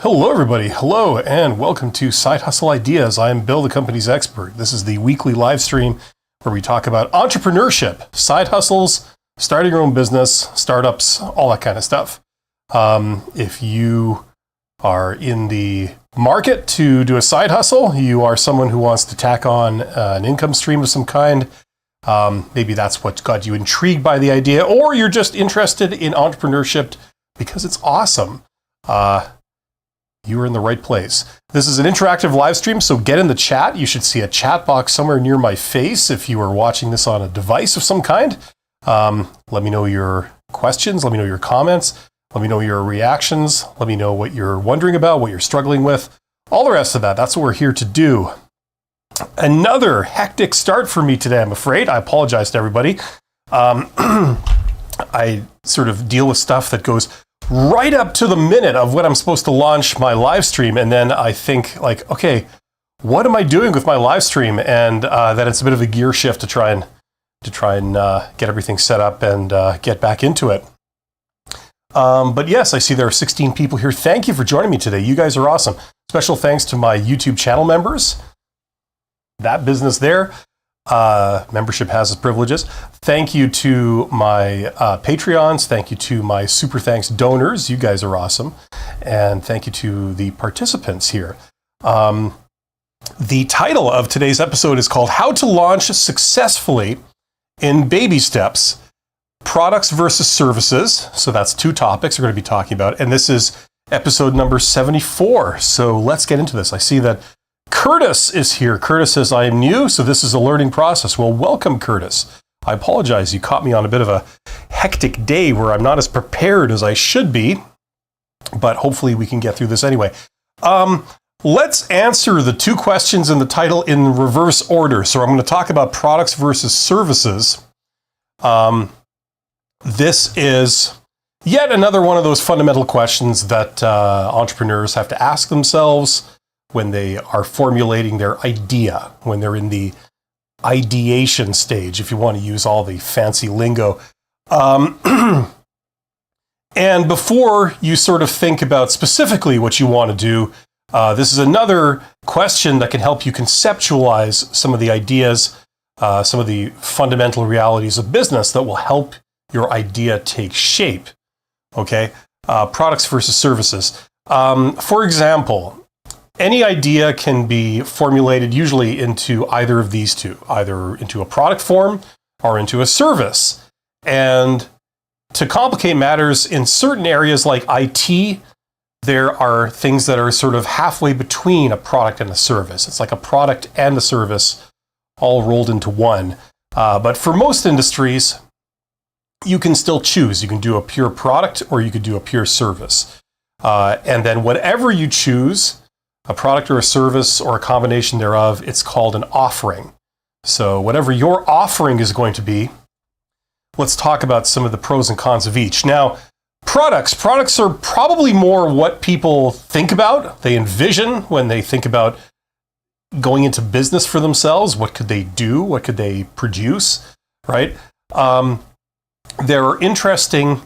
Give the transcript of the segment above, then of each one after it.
Hello, everybody. Hello, and welcome to Side Hustle Ideas. I am Bill, the company's expert. This is the weekly live stream where we talk about entrepreneurship, side hustles, starting your own business, startups, all that kind of stuff. If you are in the market to do a side hustle, you are someone who wants to tack on an income stream of some kind. Maybe that's what got you intrigued by the idea, or you're just interested in entrepreneurship because it's awesome. You are in the right place. This is an interactive live stream, so get in the chat. You should see a chat box somewhere near my face if you are watching this on a device of some kind. Let me know your questions. Let me know your comments. Let me know your reactions. Let me know what you're wondering about, what you're struggling with. All the rest of that. That's what we're here to do. Another hectic start for me today, I'm afraid. I apologize to everybody. I sort of deal with stuff that goes right up to the minute of when I'm supposed to launch my live stream. And then I think like, okay, what am I doing with my live stream? And then it's a bit of a gear shift to try and get everything set up and get back into it. But yes, I see there are 16 people here. Thank you for joining me today. You guys are awesome. Special thanks to my YouTube channel members. That business there. Membership has its privileges. Thank you to my Patreons. Thank you to my super thanks donors. You guys are awesome. And thank you to the participants here. The title of today's episode is called How to Launch Successfully in Baby Steps, Products versus Services. So that's two topics we're going to be talking about. And this is episode number 74. So let's get into this. I see that Curtis is here. Curtis says, I am new, so this is a learning process. Well, welcome, Curtis. I apologize. You caught me on a bit of a hectic day where I'm not as prepared as I should be, but hopefully we can get through this anyway. Let's answer the two questions in the title in reverse order. So I'm going to talk about products versus services. This is yet another one of those fundamental questions that entrepreneurs have to ask themselves when they are formulating their idea, when they're in the ideation stage, if you want to use all the fancy lingo. And before you sort of think about specifically what you want to do, this is another question that can help you conceptualize some of the ideas, some of the fundamental realities of business that will help your idea take shape. Okay? Products versus services. For example, any idea can be formulated usually into either of these two, either into a product form or into a service. And to complicate matters, in certain areas like IT, there are things that are sort of halfway between a product and a service. It's like a product and a service all rolled into one. But for most industries, you can still choose. You can do a pure product or you could do a pure service. And then whatever you choose, a product or a service or a combination thereof, it's called an offering. So whatever your offering is going to be, let's talk about some of the pros and cons of each. Now, products are probably more what people think about, they envision when they think about going into business for themselves. What could they do? What could they produce, right? There are interesting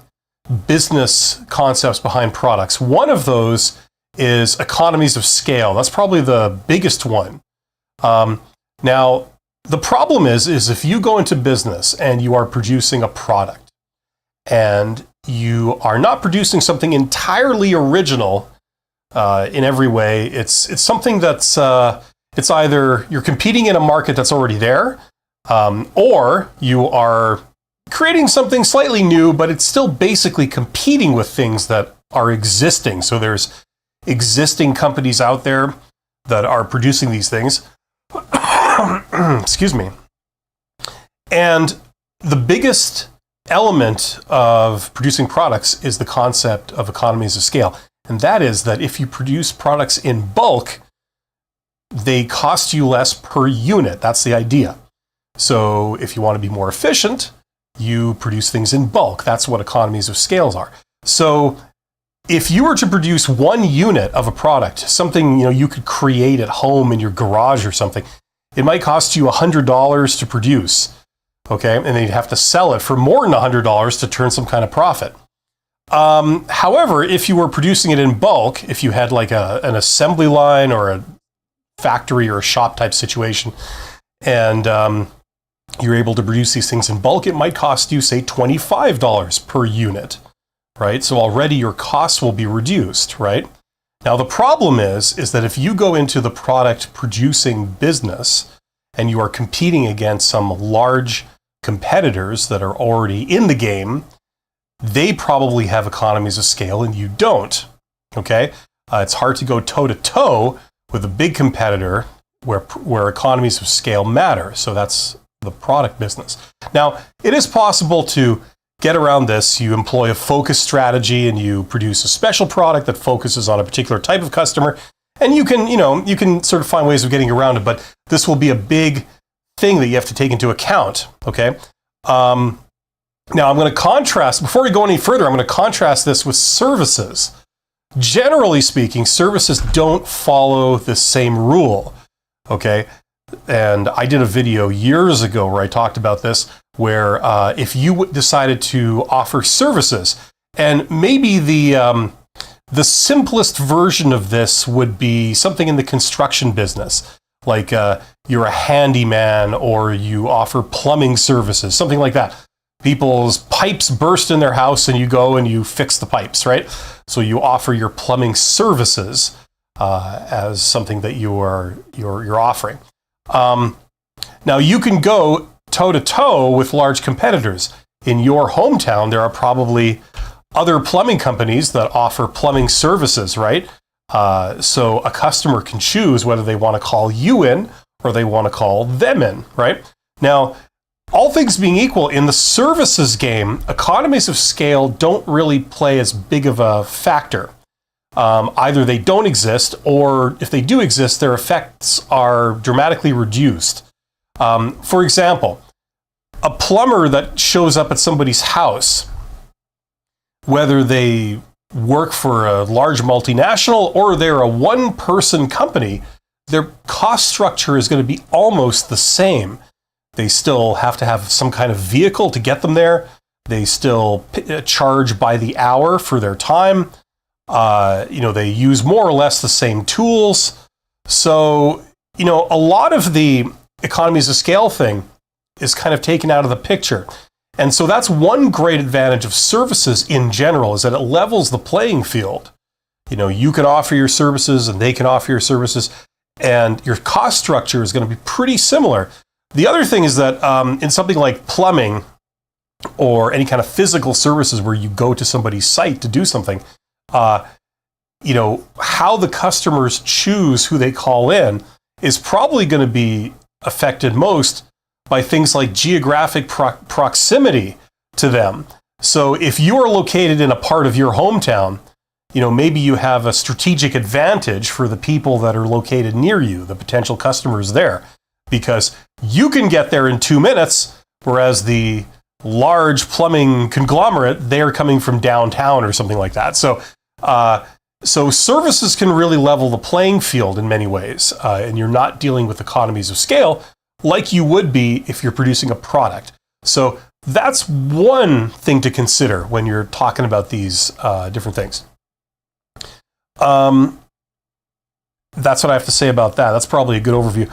business concepts behind products. One of those is economies of scale. That's probably the biggest one. Now, the problem is if you go into business and you are producing a product and you are not producing something entirely original in every way, it's something that's, it's either you're competing in a market that's already there, or you are creating something slightly new, but it's still basically competing with things that are existing. So there's existing companies out there that are producing these things. Excuse me. And the biggest element of producing products is the concept of economies of scale. And that is that if you produce products in bulk, they cost you less per unit. That's the idea. So if you want to be more efficient, you produce things in bulk. That's what economies of scales are. So if you were to produce one unit of a product, something you could create at home in your garage or something, it might cost you $100 to produce, okay? And then you'd have to sell it for more than $100 to turn some kind of profit. However, if you were producing it in bulk, if you had like an assembly line or a factory or a shop type situation, and you're able to produce these things in bulk, it might cost you, say, $25 per unit, right? So already your costs will be reduced, right? Now, the problem is that if you go into the product producing business and you are competing against some large competitors that are already in the game, they probably have economies of scale and you don't, okay? It's hard to go toe-to-toe with a big competitor where economies of scale matter. So that's the product business. Now, it is possible to get around this. You employ a focus strategy and you produce a special product that focuses on a particular type of customer. And you can sort of find ways of getting around it, but this will be a big thing that you have to take into account, okay? Now, I'm going to contrast, before we go any further, I'm going to contrast this with services. Generally speaking, services don't follow the same rule, okay? And I did a video years ago where I talked about this, where if you decided to offer services, and maybe the simplest version of this would be something in the construction business, like you're a handyman or you offer plumbing services, something like that. People's pipes burst in their house and you go and you fix the pipes, right? So you offer your plumbing services as something that you're offering. Now you can go toe-to-toe with large competitors. In your hometown, there are probably other plumbing companies that offer plumbing services, right? So a customer can choose whether they want to call you in or they want to call them in, right? Now, all things being equal, in the services game, economies of scale don't really play as big of a factor. Either they don't exist, or if they do exist, their effects are dramatically reduced. For example, a plumber that shows up at somebody's house, whether they work for a large multinational or they're a one-person company, their cost structure is going to be almost the same. They still have to have some kind of vehicle to get them there. They still charge by the hour for their time. They use more or less the same tools. So, a lot of the economies of scale thing is kind of taken out of the picture. And so that's one great advantage of services in general, is that it levels the playing field. You can offer your services and they can offer your services, and your cost structure is going to be pretty similar. The other thing is that in something like plumbing or any kind of physical services where you go to somebody's site to do something, how the customers choose who they call in is probably going to be affected most by things like geographic proximity to them. So if you are located in a part of your hometown, maybe you have a strategic advantage for the people that are located near you, the potential customers there, because you can get there in 2 minutes, whereas the large plumbing conglomerate, they're coming from downtown or something like that. So services can really level the playing field in many ways, and you're not dealing with economies of scale like you would be if you're producing a product. So that's one thing to consider when you're talking about these different things. That's what I have to say about that. That's probably a good overview.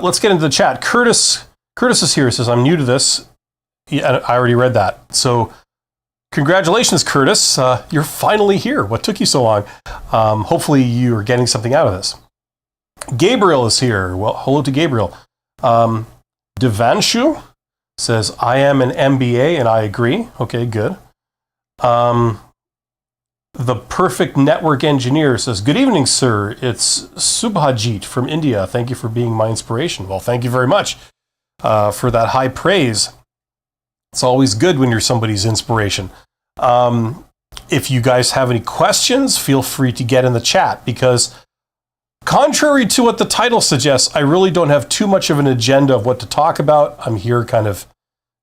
Let's get into the chat. Curtis is here. He says, I'm new to this. Yeah, I already read that. So congratulations, Curtis. You're finally here. What took you so long? Hopefully you're getting something out of this. Gabriel is here. Well, hello to Gabriel. Devanshu says, I am an MBA and I agree. Okay, good. The Perfect Network Engineer says, good evening, sir. It's Subhajit from India. Thank you for being my inspiration. Well, thank you very much for that high praise. It's always good when you're somebody's inspiration. If you guys have any questions, feel free to get in the chat, because contrary to what the title suggests, I really don't have too much of an agenda of what to talk about. I'm here kind of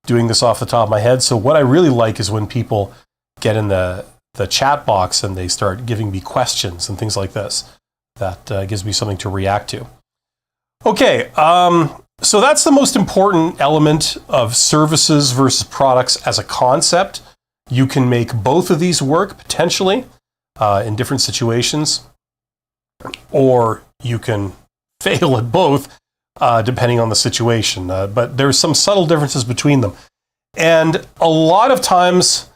doing this off the top of my head. So what I really like is when people get in the chat box and they start giving me questions and things like this. That gives me something to react to. Okay, so that's the most important element of services versus products as a concept. You can make both of these work potentially in different situations, or you can fail at both depending on the situation. But there's some subtle differences between them. And a lot of times,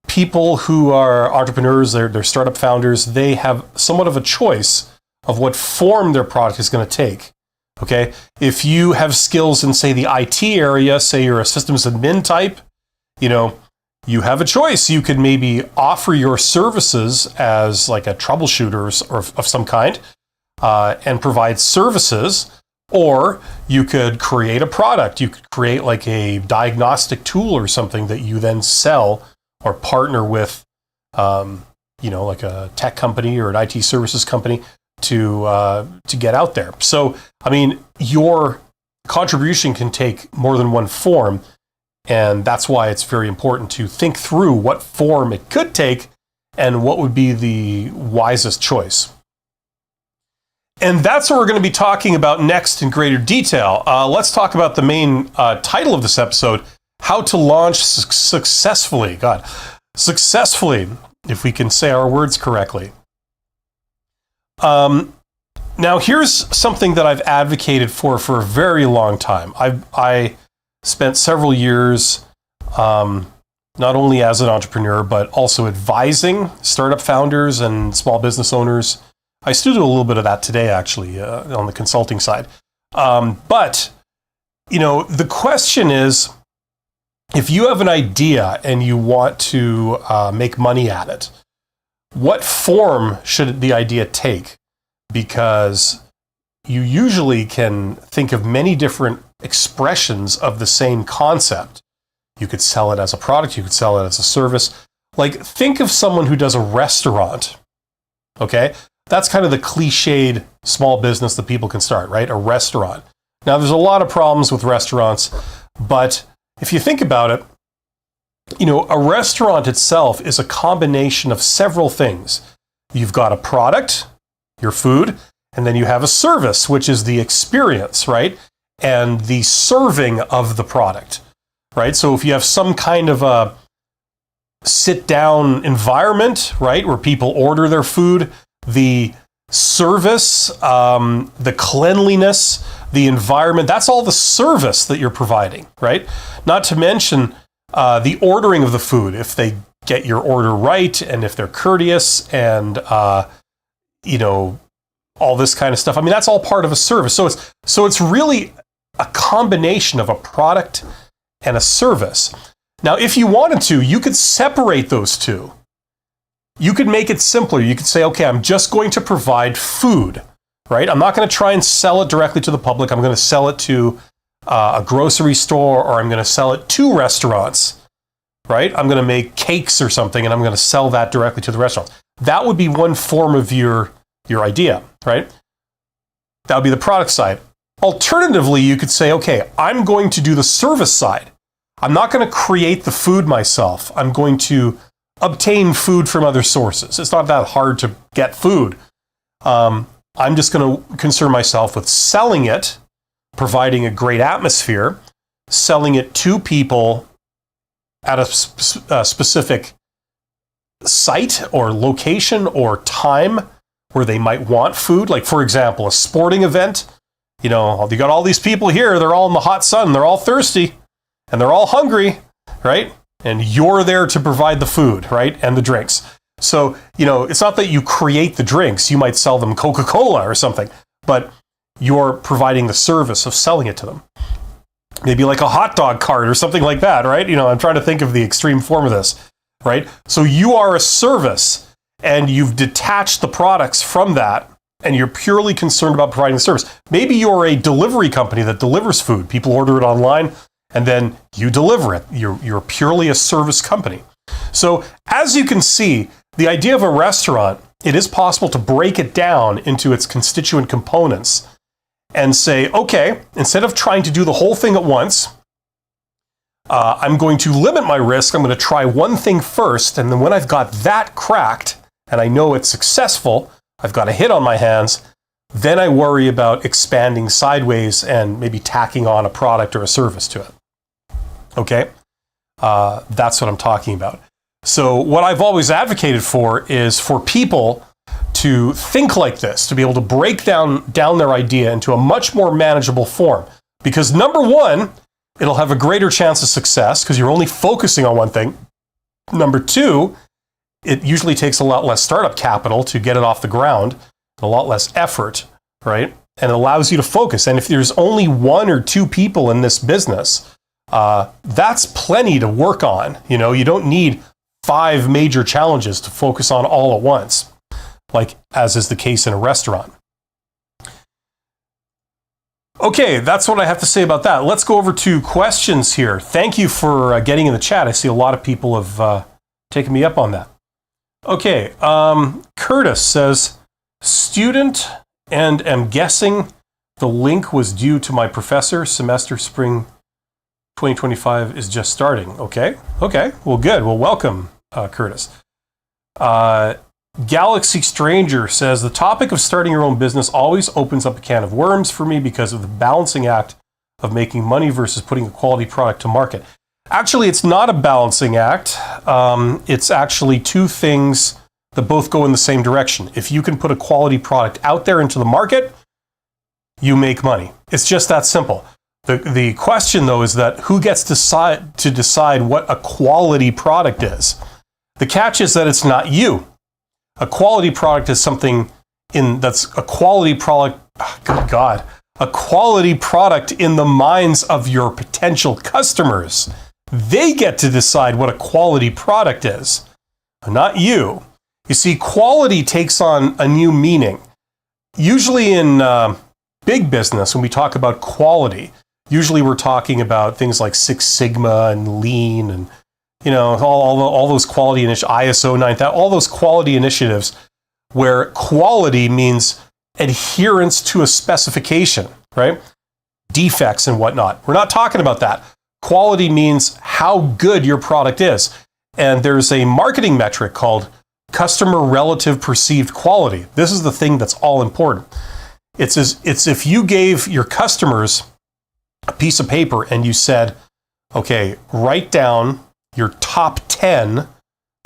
people who are entrepreneurs, they're startup founders, they have somewhat of a choice of what form their product is going to take. Okay, if you have skills in, say, the IT area, say you're a systems admin type, you have a choice. You could maybe offer your services as like a troubleshooter or of some kind and provide services, or you could create a product. You could create like a diagnostic tool or something that you then sell or partner with, like a tech company or an IT services company to get out there. So, I mean, your contribution can take more than one form, and that's why it's very important to think through what form it could take and what would be the wisest choice. And that's what we're going to be talking about next in greater detail. Let's talk about the main title of this episode, How to Launch Successfully. Successfully, if we can say our words correctly. Now, here's something that I've advocated for a very long time. I spent several years not only as an entrepreneur, but also advising startup founders and small business owners. I still do a little bit of that today, actually, on the consulting side. But, the question is, if you have an idea and you want to make money at it, what form should the idea take? Because you usually can think of many different expressions of the same concept. You could sell it as a product, you could sell it as a service. Like, think of someone who does a restaurant, okay? That's kind of the cliched small business that people can start, right? A restaurant. Now, there's a lot of problems with restaurants, but if you think about it, a restaurant itself is a combination of several things. You've got a product, your food, and then you have a service, which is the experience, right? And the serving of the product, right? So if you have some kind of a sit-down environment, right, where people order their food, the service, the cleanliness, the environment, that's all the service that you're providing, right? Not to mention the ordering of the food, if they get your order right and if they're courteous and, all this kind of stuff. I mean, that's all part of a service. So it's really a combination of a product and a service. Now, if you wanted to, you could separate those two. You could make it simpler. You could say, okay, I'm just going to provide food, right? I'm not going to try and sell it directly to the public. I'm going to sell it to a grocery store, or I'm going to sell it to restaurants, right? I'm going to make cakes or something, and I'm going to sell that directly to the restaurants. That would be one form of your idea, right? That would be the product side. Alternatively, you could say, okay, I'm going to do the service side. I'm not going to create the food myself. I'm going to obtain food from other sources. It's not that hard to get food. I'm just going to concern myself with selling it, providing a great atmosphere, selling it to people at a specific site or location or time where they might want food. Like, for example, a sporting event. You got all these people here, they're all in the hot sun, they're all thirsty, and they're all hungry, right? And you're there to provide the food, right? And the drinks. So, it's not that you create the drinks. You might sell them Coca-Cola or something, but you're providing the service of selling it to them. Maybe like a hot dog cart or something like that, right? I'm trying to think of the extreme form of this, right? So you are a service, and you've detached the products from that, and you're purely concerned about providing the service. Maybe you're a delivery company that delivers food. People order it online, and then you deliver it. You're purely a service company. So as you can see, the idea of a restaurant, it is possible to break it down into its constituent components and say, okay, instead of trying to do the whole thing at once, I'm going to limit my risk. I'm going to try one thing first, and then when I've got that cracked, and I know it's successful, I've got a hit on my hands, then I worry about expanding sideways and maybe tacking on a product or a service to it. Okay? That's what I'm talking about. So what I've always advocated for is for people to think like this, to be able to break down their idea into a much more manageable form. Because number one, it'll have a greater chance of success because you're only focusing on one thing. Number two, it usually takes a lot less startup capital to get it off the ground, a lot less effort, right? And it allows you to focus. And if there's only one or two people in this business, that's plenty to work on. You know, you don't need 5 major challenges to focus on all at once, like as is the case in a restaurant. Okay, that's what I have to say about that. Let's go over to questions here. Thank you for getting in the chat. I see a lot of people have taken me up on that. Okay, Curtis says, student, and am guessing the link was due to my professor. Semester spring 2025 is just starting. Okay, well, good. Well, welcome, Curtis. Galaxy Stranger says, the topic of starting your own business always opens up a can of worms for me because of the balancing act of making money versus putting a quality product to market. Actually, it's not a balancing act. It's actually two things that both go in the same direction. If you can put a quality product out there into the market, you make money. It's just that simple. The question, though, is that who gets to decide what a quality product is? The catch is that it's not you. A quality product is something that's a quality product. Oh, good God. A quality product in the minds of your potential customers. They get to decide what a quality product is, not you. You see, quality takes on a new meaning. Usually in big business, when we talk about quality, usually we're talking about things like Six Sigma and Lean and all those quality initiatives, ISO 9000, all those quality initiatives where quality means adherence to a specification, right? Defects and whatnot. We're not talking about that. Quality means how good your product is. And there's a marketing metric called customer relative perceived quality. This is the thing that's all important. It's if you gave your customers a piece of paper and you said, okay, write down your top 10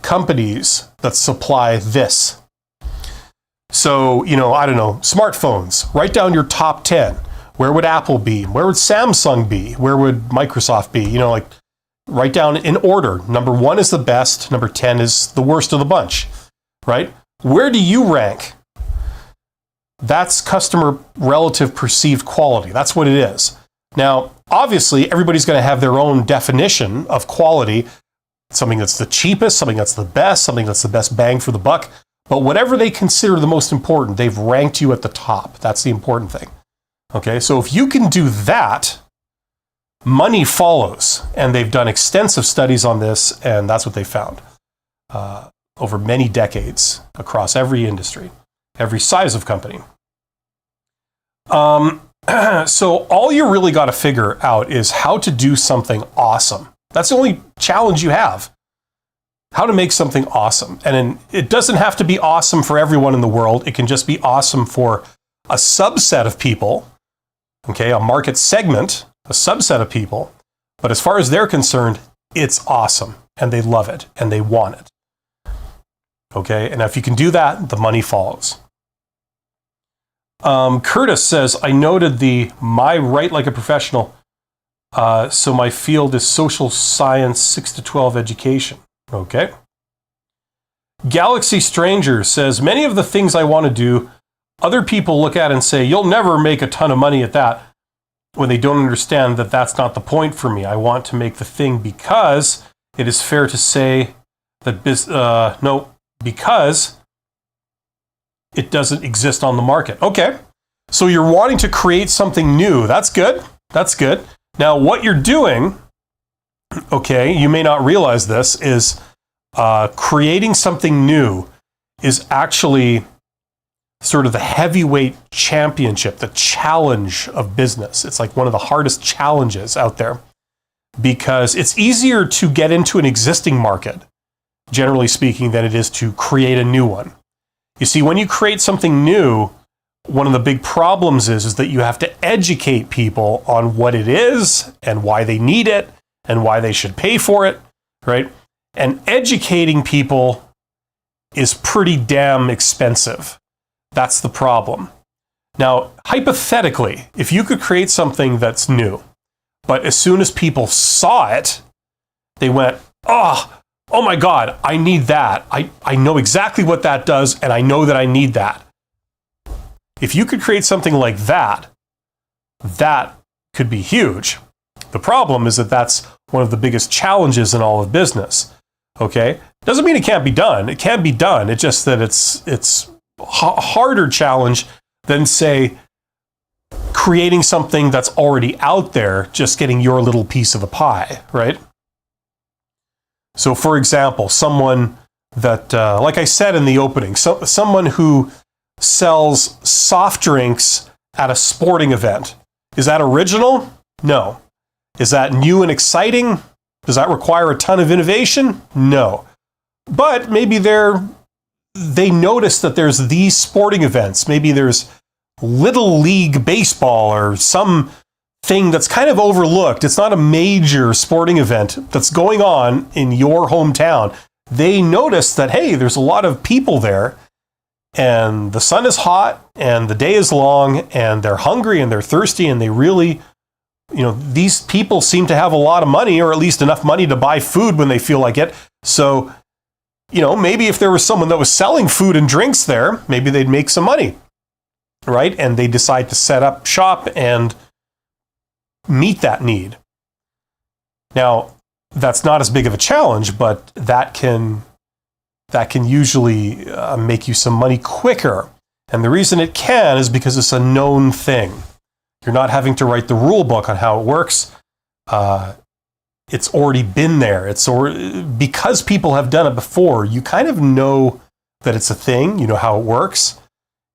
companies that supply this. So, I don't know, smartphones, write down your top 10. Where would Apple be? Where would Samsung be? Where would Microsoft be? Write down in order. Number 1 is the best. Number 10 is the worst of the bunch, right? Where do you rank? That's customer relative perceived quality. That's what it is. Now, obviously, everybody's going to have their own definition of quality. Something that's the cheapest, something that's the best, something that's the best bang for the buck. But whatever they consider the most important, they've ranked you at the top. That's the important thing. Okay, so if you can do that, money follows. And they've done extensive studies on this, and that's what they found over many decades across every industry, every size of company. So all you really got to figure out is how to do something awesome. That's the only challenge you have. How to make something awesome. And it doesn't have to be awesome for everyone in the world. It can just be awesome for a subset of people, okay, a market segment, a subset of people. But as far as they're concerned, it's awesome and they love it and they want it. Okay, and if you can do that, the money follows. Curtis says, I noted my write like a professional. So my field is social science 6 to 12 education. Okay. Galaxy Stranger says, many of the things I want to do, other people look at and say, you'll never make a ton of money at that, when they don't understand that that's not the point for me. I want to make the thing because it is fair to say that because it doesn't exist on the market. Okay. So you're wanting to create something new. That's good. That's good. Now, what you're doing, okay, you may not realize this, is creating something new is actually sort of the heavyweight championship, the challenge of business. It's like one of the hardest challenges out there because it's easier to get into an existing market, generally speaking, than it is to create a new one. You see, when you create something new, one of the big problems is that you have to educate people on what it is and why they need it and why they should pay for it, right? And educating people is pretty damn expensive. That's the problem. Now, hypothetically, if you could create something that's new, but as soon as people saw it, they went, oh my God, I need that. I know exactly what that does, and I know that I need that. If you could create something like that, that could be huge. The problem is that that's one of the biggest challenges in all of business. Okay? Doesn't mean it can't be done. It can be done. It's just that it's a harder challenge than, say, creating something that's already out there, just getting your little piece of the pie, right? So, for example, someone that, like I said in the opening, someone who sells soft drinks at a sporting event. Is that original? No. Is that new and exciting? Does that require a ton of innovation? No. But maybe they notice that there's these sporting events. Maybe there's Little League baseball or some thing that's kind of overlooked. It's not a major sporting event that's going on in your hometown. They notice that, hey, there's a lot of people there, and the sun is hot, and the day is long, and they're hungry, and they're thirsty, and they really, these people seem to have a lot of money, or at least enough money to buy food when they feel like it. So, maybe if there was someone that was selling food and drinks there, maybe they'd make some money, right? And they decide to set up shop and meet that need. Now, that's not as big of a challenge, but that can usually make you some money quicker. And the reason it can is because it's a known thing. You're not having to write the rule book on how it works. It's already been there. Because people have done it before, you kind of know that it's a thing, you know how it works.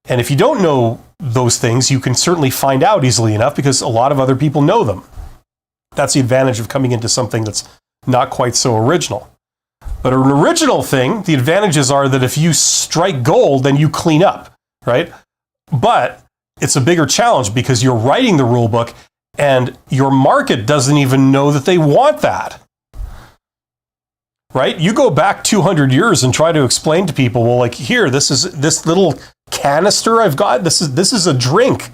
And if you don't know those things, you can certainly find out easily enough because a lot of other people know them. That's the advantage of coming into something that's not quite so original. But an original thing, the advantages are that if you strike gold, then you clean up, right? But it's a bigger challenge because you're writing the rule book and your market doesn't even know that they want that. Right? You go back 200 years and try to explain to people, well, like here, this little canister I've got, this is a drink.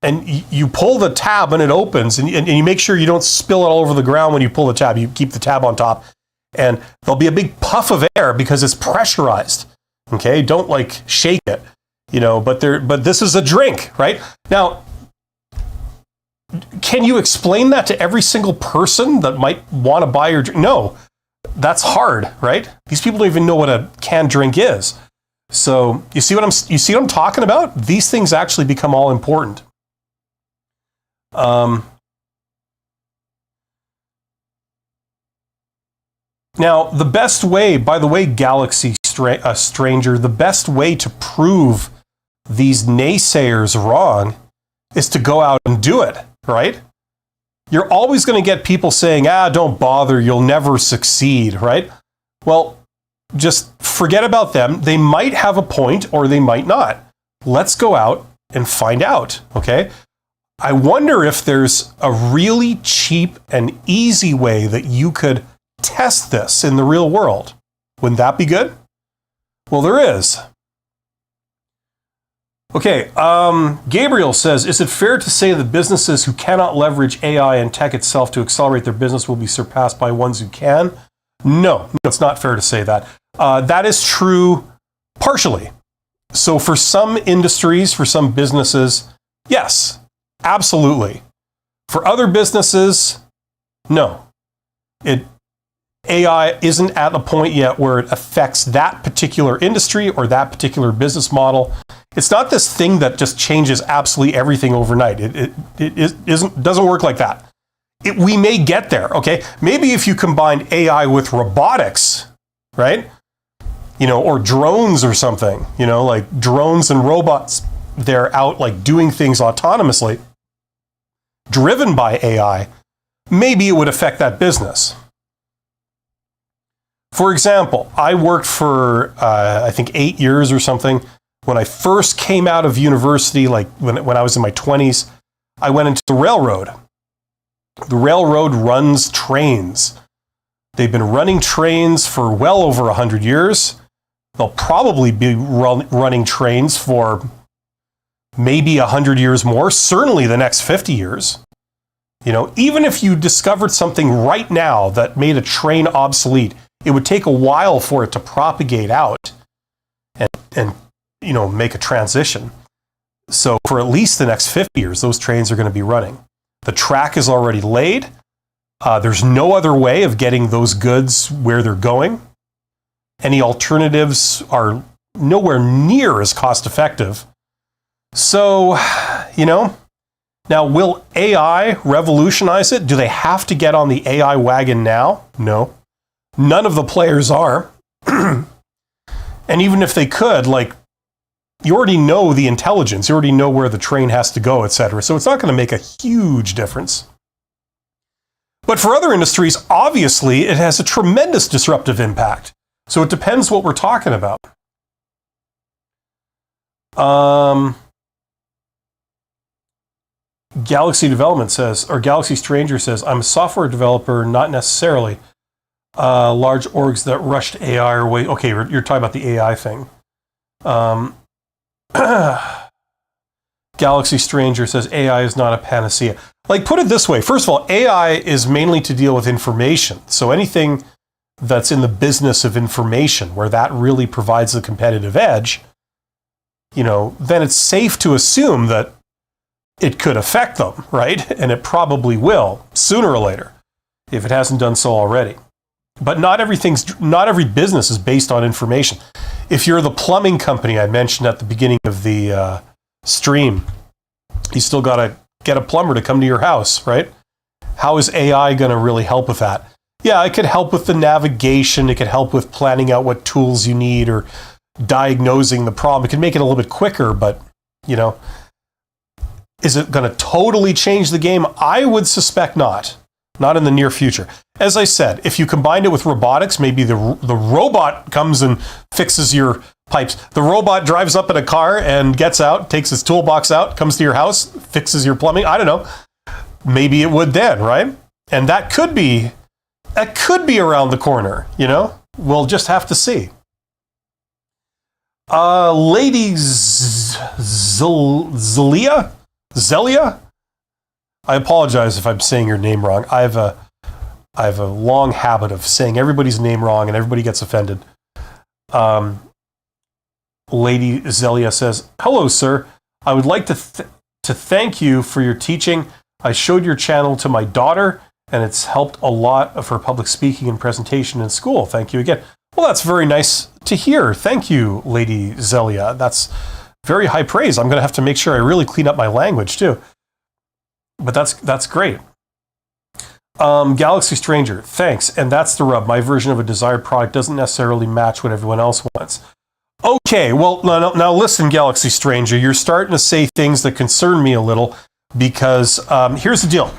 And you pull the tab and it opens, and you make sure you don't spill it all over the ground when you pull the tab. You keep the tab on top, and there'll be a big puff of air because it's pressurized. Okay? Don't shake it, but this is a drink, right? Now, can you explain that to every single person that might want to buy your drink? No. That's hard, right? These people don't even know what a canned drink is. So you see what I'm talking about? These things actually become all important. Now, the best way, by the way, Galaxy Stranger, the best way to prove these naysayers wrong is to go out and do it, right? You're always going to get people saying, don't bother, you'll never succeed, right? Well, just forget about them. They might have a point or they might not. Let's go out and find out, okay? I wonder if there's a really cheap and easy way that you could test this in the real world. Wouldn't that be good? Well, there is. Okay, Gabriel says, is it fair to say that businesses who cannot leverage AI and tech itself to accelerate their business will be surpassed by ones who can? No, it's not fair to say that. That is true partially. So for some industries, for some businesses, yes, absolutely. For other businesses, no. AI isn't at a point yet where it affects that particular industry or that particular business model. It's not this thing that just changes absolutely everything overnight. It doesn't work like that. We may get there, okay? Maybe if you combine AI with robotics, right? Or drones or something, like drones and robots, they're out doing things autonomously, driven by AI, maybe it would affect that business. For example, I worked for, I think 8 years or something. When I first came out of university, when I was in my 20s, I went into the railroad. The railroad runs trains. They've been running trains for well over 100 years. They'll probably be running trains for maybe 100 years more, certainly the next 50 years. You know, even if you discovered something right now that made a train obsolete, it would take a while for it to propagate out and you know, make a transition. So for at least the next 50 years, those trains are going to be running. The track is already laid. There's no other way of getting those goods where they're going. Any alternatives are nowhere near as cost effective. So, you know, now will AI revolutionize it? Do they have to get on the AI wagon now? No. None of the players are. And even if they could, like, you already know the intelligence, you already know where the train has to go, etc. So it's not going to make a huge difference. But for other industries, obviously, it has a tremendous disruptive impact. So it depends what we're talking about. Galaxy Development says, or Galaxy Stranger says, I'm a software developer, not necessarily. Large orgs that rushed AI are way... Okay, you're talking about the AI thing. Galaxy Stranger says AI is not a panacea. Like, put it this way. First of all, AI is mainly to deal with information. So anything that's in the business of information, where that really provides the competitive edge, you know, then it's safe to assume that it could affect them, right? And it probably will, sooner or later, if it hasn't done so already. But not every business is based on information. If you're the plumbing company I mentioned at the beginning of the stream, you still got to get a plumber to come to your house, right? How is AI going to really help with that? Yeah, it could help with the navigation. It could help with planning out what tools you need or diagnosing the problem. It can make it a little bit quicker, but, you know, is it going to totally change the game? I would suspect not. Not in the near future. As I said, if you combine it with robotics, maybe the robot comes and fixes your pipes. The robot drives up in a car and gets out, takes his toolbox out, comes to your house, fixes your plumbing. I don't know. Maybe it would then, right? And that could be around the corner, you know? We'll just have to see. Lady Zelia? I apologize if I'm saying your name wrong. I have a long habit of saying everybody's name wrong and everybody gets offended. Lady Zelia says, hello, sir. I would like to thank you for your teaching. I showed your channel to my daughter, and it's helped a lot of her public speaking and presentation in school. Thank you again. Well, that's very nice to hear. Thank you, Lady Zelia. That's very high praise. I'm going to have to make sure I really clean up my language, too. But that's great. Galaxy Stranger, thanks. And that's the rub. My version of a desired product doesn't necessarily match what everyone else wants. Okay, well, now listen, Galaxy Stranger. You're starting to say things that concern me a little because here's the deal.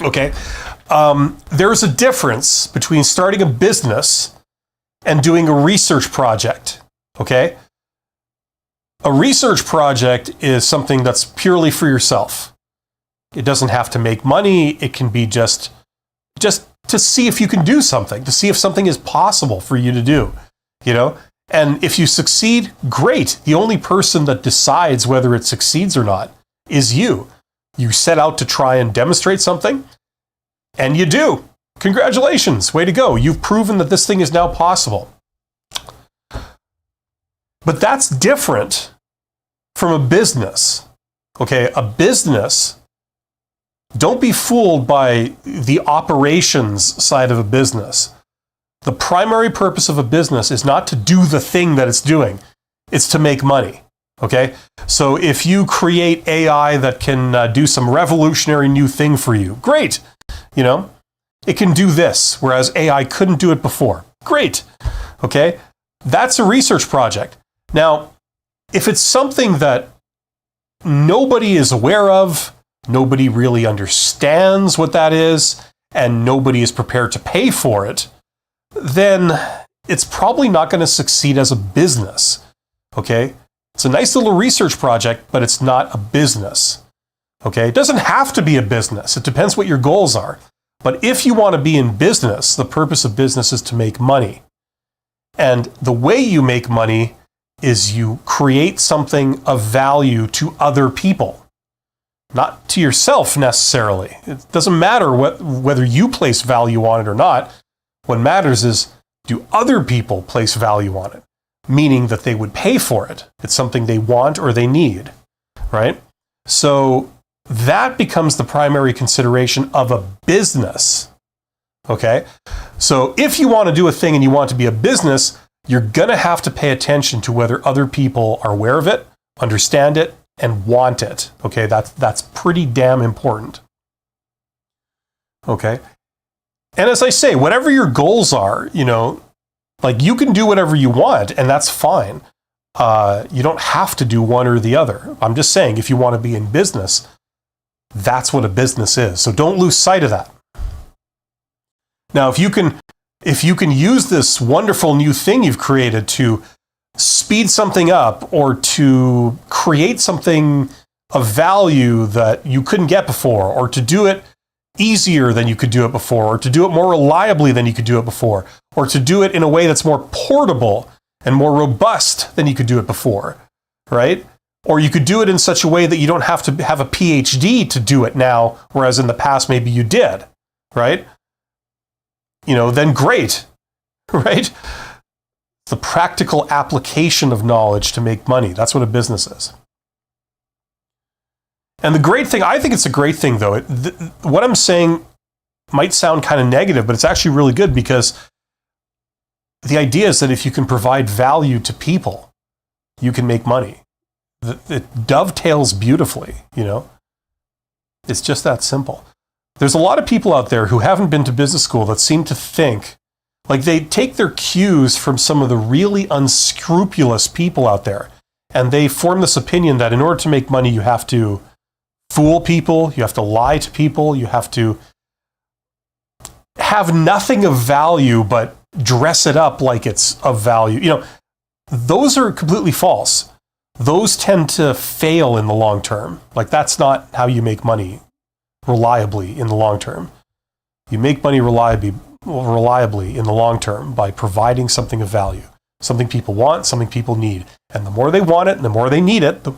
Okay, there's a difference between starting a business and doing a research project. Okay? A research project is something that's purely for yourself. It doesn't have to make money. It can be just to see if you can do something, to see if something is possible for you to do, you know? And if you succeed, great. The only person that decides whether it succeeds or not is you. You set out to try and demonstrate something, and you do. Congratulations. Way to go. You've proven that this thing is now possible. But that's different from a business. Okay, a business... Don't be fooled by the operations side of a business. The primary purpose of a business is not to do the thing that it's doing. It's to make money, okay? So if you create AI that can do some revolutionary new thing for you, great. You know, it can do this, whereas AI couldn't do it before. Great, okay? That's a research project. Now, if it's something that nobody is aware of, nobody really understands what that is, and nobody is prepared to pay for it, then it's probably not going to succeed as a business, okay? It's a nice little research project, but it's not a business. Okay, it doesn't have to be a business. It depends what your goals are. But if you want to be in business, the purpose of business is to make money. And the way you make money is you create something of value to other people, not to yourself necessarily. It doesn't matter whether you place value on it or not. What matters is, do other people place value on it? Meaning that they would pay for it. It's something they want or they need, right? So that becomes the primary consideration of a business, okay? So if you want to do a thing and you want to be a business, you're going to have to pay attention to whether other people are aware of it, understand it, and want it, okay? That's pretty damn important, okay? And as I say, whatever your goals are, like you can do whatever you want, and that's fine. You don't have to do one or the other. I'm just saying, if you want to be in business, that's what a business is. So don't lose sight of that. Now, if you can use this wonderful new thing you've created to speed something up or to create something of value that you couldn't get before, or to do it easier than you could do it before, or to do it more reliably than you could do it before, or to do it in a way that's more portable and more robust than you could do it before, right? Or you could do it in such a way that you don't have to have a PhD to do it now, whereas in the past maybe you did, right? Then great, right? The practical application of knowledge to make money. That's what a business is. And the great thing, I think it's a great thing though, what I'm saying might sound kind of negative, but it's actually really good, because the idea is that if you can provide value to people, you can make money. It dovetails beautifully, It's just that simple. There's a lot of people out there who haven't been to business school that seem to think, like they take their cues from some of the really unscrupulous people out there, and they form this opinion that in order to make money, you have to fool people, you have to lie to people, you have to have nothing of value but dress it up like it's of value. Those are completely false. Those tend to fail in the long term. Like, that's not how you make money reliably in the long term. You make money reliably in the long term by providing something of value, something people want, something people need. And the more they want it and the more they need it, the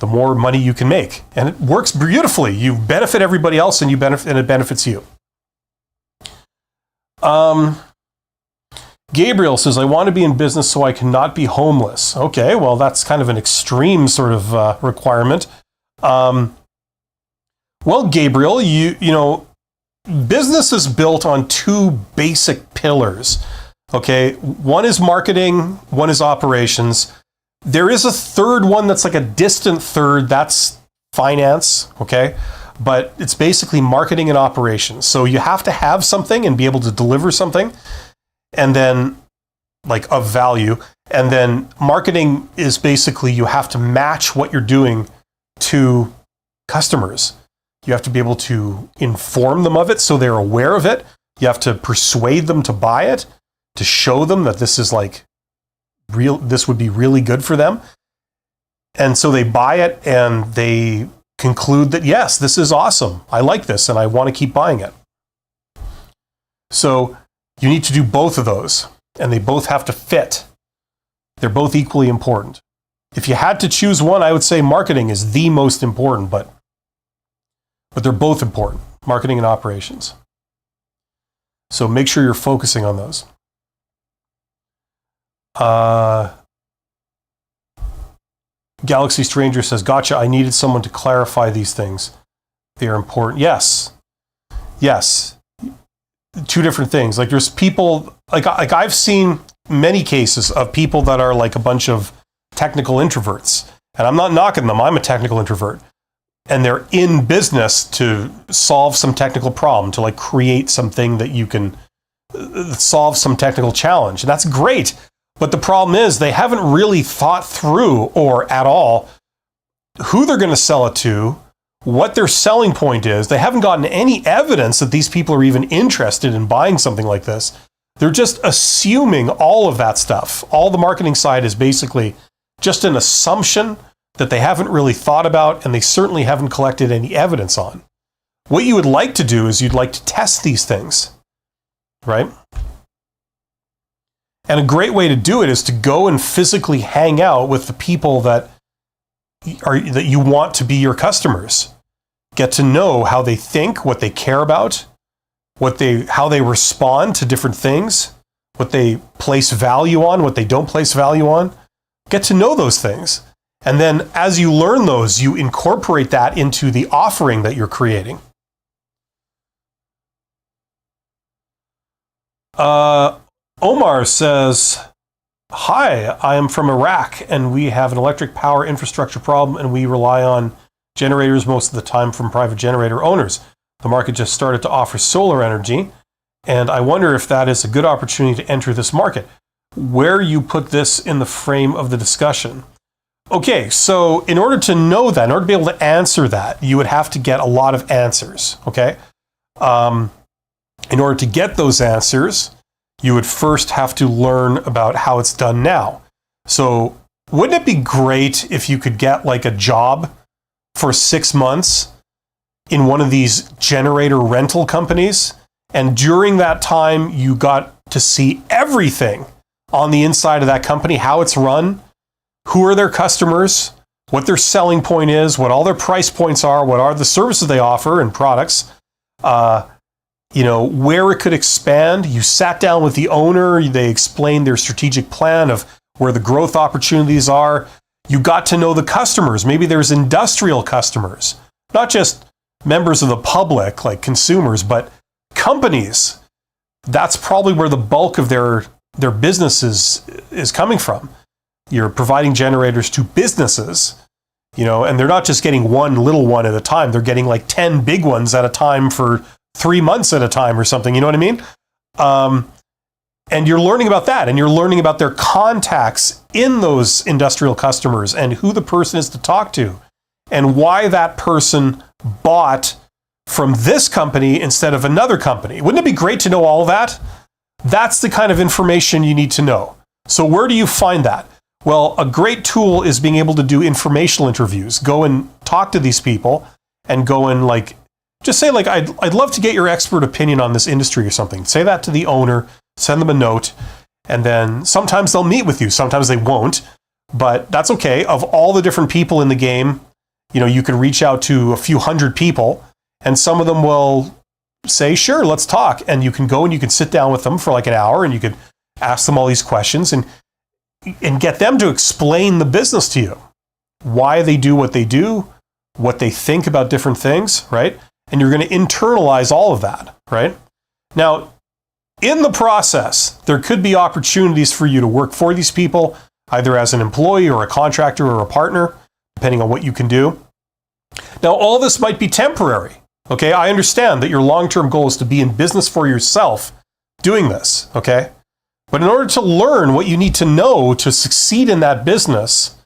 more money you can make. And it works beautifully. You benefit everybody else, and it benefits you. Gabriel says, I want to be in business so I cannot be homeless. Okay, well, that's kind of an extreme sort of requirement. Well, Gabriel, business is built on two basic pillars. Okay, one is marketing, one is operations. There is a third one that's like a distant third, that's finance, okay? But it's basically marketing and operations. So you have to have something and be able to deliver something, and then like of value. And then marketing is basically you have to match what you're doing to customers. You have to be able to inform them of it so they're aware of it. You have to persuade them to buy it, to show them that this is like real, this would be really good for them. And so they buy it and they conclude that, yes, this is awesome. I like this and I want to keep buying it. So you need to do both of those, and they both have to fit. They're both equally important. If you had to choose one, I would say marketing is the most important, but they're both important, marketing and operations. So make sure you're focusing on those. Galaxy Stranger says, gotcha, I needed someone to clarify these things. They are important. Yes. Two different things. Like there's people, like I've seen many cases of people that are like a bunch of technical introverts. And I'm not knocking them. I'm a technical introvert. And they're in business to solve some technical problem, to like create something that you can solve some technical challenge. And that's great. But the problem is they haven't really thought through, or at all, who they're going to sell it to, what their selling point is. They haven't gotten any evidence that these people are even interested in buying something like this. They're just assuming all of that stuff. All the marketing side is basically just an assumption that they haven't really thought about, and they certainly haven't collected any evidence on. What you would like to do is you'd like to test these things, right? And a great way to do it is to go and physically hang out with the people that you want to be your customers. Get to know how they think, what they care about, how they respond to different things, what they place value on, what they don't place value on. Get to know those things. And then as you learn those, you incorporate that into the offering that you're creating. Omar says, hi, I am from Iraq and we have an electric power infrastructure problem and we rely on generators most of the time from private generator owners. The market just started to offer solar energy and I wonder if that is a good opportunity to enter this market. Where you put this in the frame of the discussion. Okay, so in order to know that, in order to be able to answer that, you would have to get a lot of answers, okay? In order to get those answers, you would first have to learn about how it's done now. So wouldn't it be great if you could get like a job for 6 months in one of these generator rental companies? And during that time, you got to see everything on the inside of that company, how it's run, who are their customers, what their selling point is, what all their price points are, what are the services they offer and products, where it could expand. You sat down with the owner, they explained their strategic plan of where the growth opportunities are. You got to know the customers. Maybe there's industrial customers, not just members of the public, like consumers, but companies. That's probably where the bulk of their business is coming from. You're providing generators to businesses, and they're not just getting one little one at a time. They're getting like 10 big ones at a time for 3 months at a time or something. You know what I mean? And you're learning about that, and you're learning about their contacts in those industrial customers and who the person is to talk to and why that person bought from this company instead of another company. Wouldn't it be great to know all of that? That's the kind of information you need to know. So where do you find that? Well, a great tool is being able to do informational interviews. Go and talk to these people and go and just say I'd love to get your expert opinion on this industry or something. Say that to the owner, send them a note, and then sometimes they'll meet with you, sometimes they won't, but that's okay. Of all the different people in the game, you can reach out to a few hundred people and some of them will say, sure, let's talk. And you can go and you can sit down with them for like an hour and you could ask them all these questions and get them to explain the business to you, why they do, what they think about different things, right? And you're going to internalize all of that, right? Now, in the process, there could be opportunities for you to work for these people, either as an employee or a contractor or a partner, depending on what you can do. Now, all this might be temporary, okay? I understand that your long-term goal is to be in business for yourself doing this, okay? But in order to learn what you need to know to succeed in that business,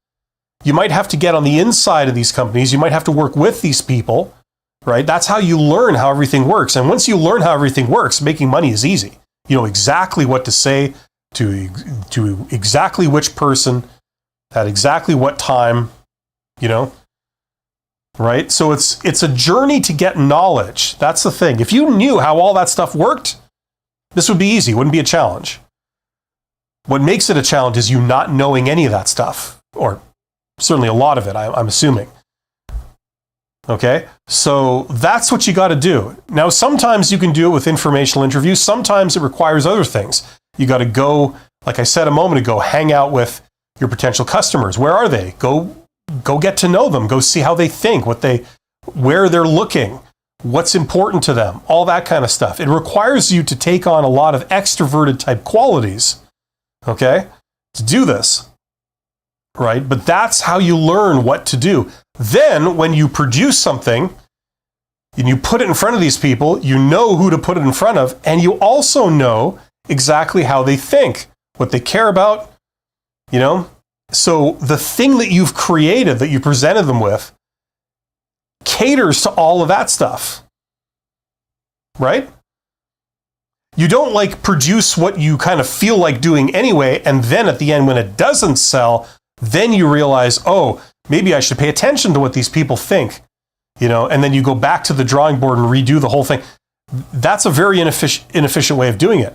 you might have to get on the inside of these companies. You might have to work with these people, right? That's how you learn how everything works. And once you learn how everything works, making money is easy. You know exactly what to say to exactly which person at exactly what time, right? So it's a journey to get knowledge. That's the thing. If you knew how all that stuff worked, this would be easy. It wouldn't be a challenge. What makes it a challenge is you not knowing any of that stuff, or certainly a lot of it, I'm assuming. Okay, so that's what you got to do. Now, sometimes you can do it with informational interviews. Sometimes it requires other things. You got to go, like I said a moment ago, hang out with your potential customers. Where are they? Go get to know them. Go see how they think, where they're looking, what's important to them, all that kind of stuff. It requires you to take on a lot of extroverted type qualities, okay, to do this, right? But that's how you learn what to do. Then when you produce something and you put it in front of these people, you know who to put it in front of, and you also know exactly how they think, what they care about, So the thing that you've created, that you presented them with, caters to all of that stuff, right? You don't produce what you kind of feel like doing anyway, and then at the end when it doesn't sell, then you realize, oh, maybe I should pay attention to what these people think, and then you go back to the drawing board and redo the whole thing. That's a very inefficient way of doing it.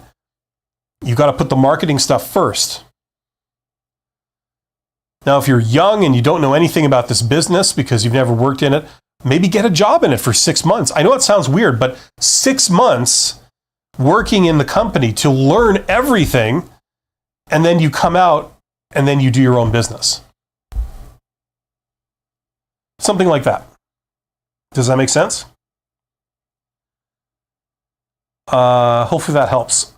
You've got to put the marketing stuff first. Now, if you're young and you don't know anything about this business because you've never worked in it, maybe get a job in it for 6 months. I know it sounds weird, but 6 months working in the company to learn everything, and then you come out and then you do your own business. Something like that. Does that make sense? Hopefully that helps.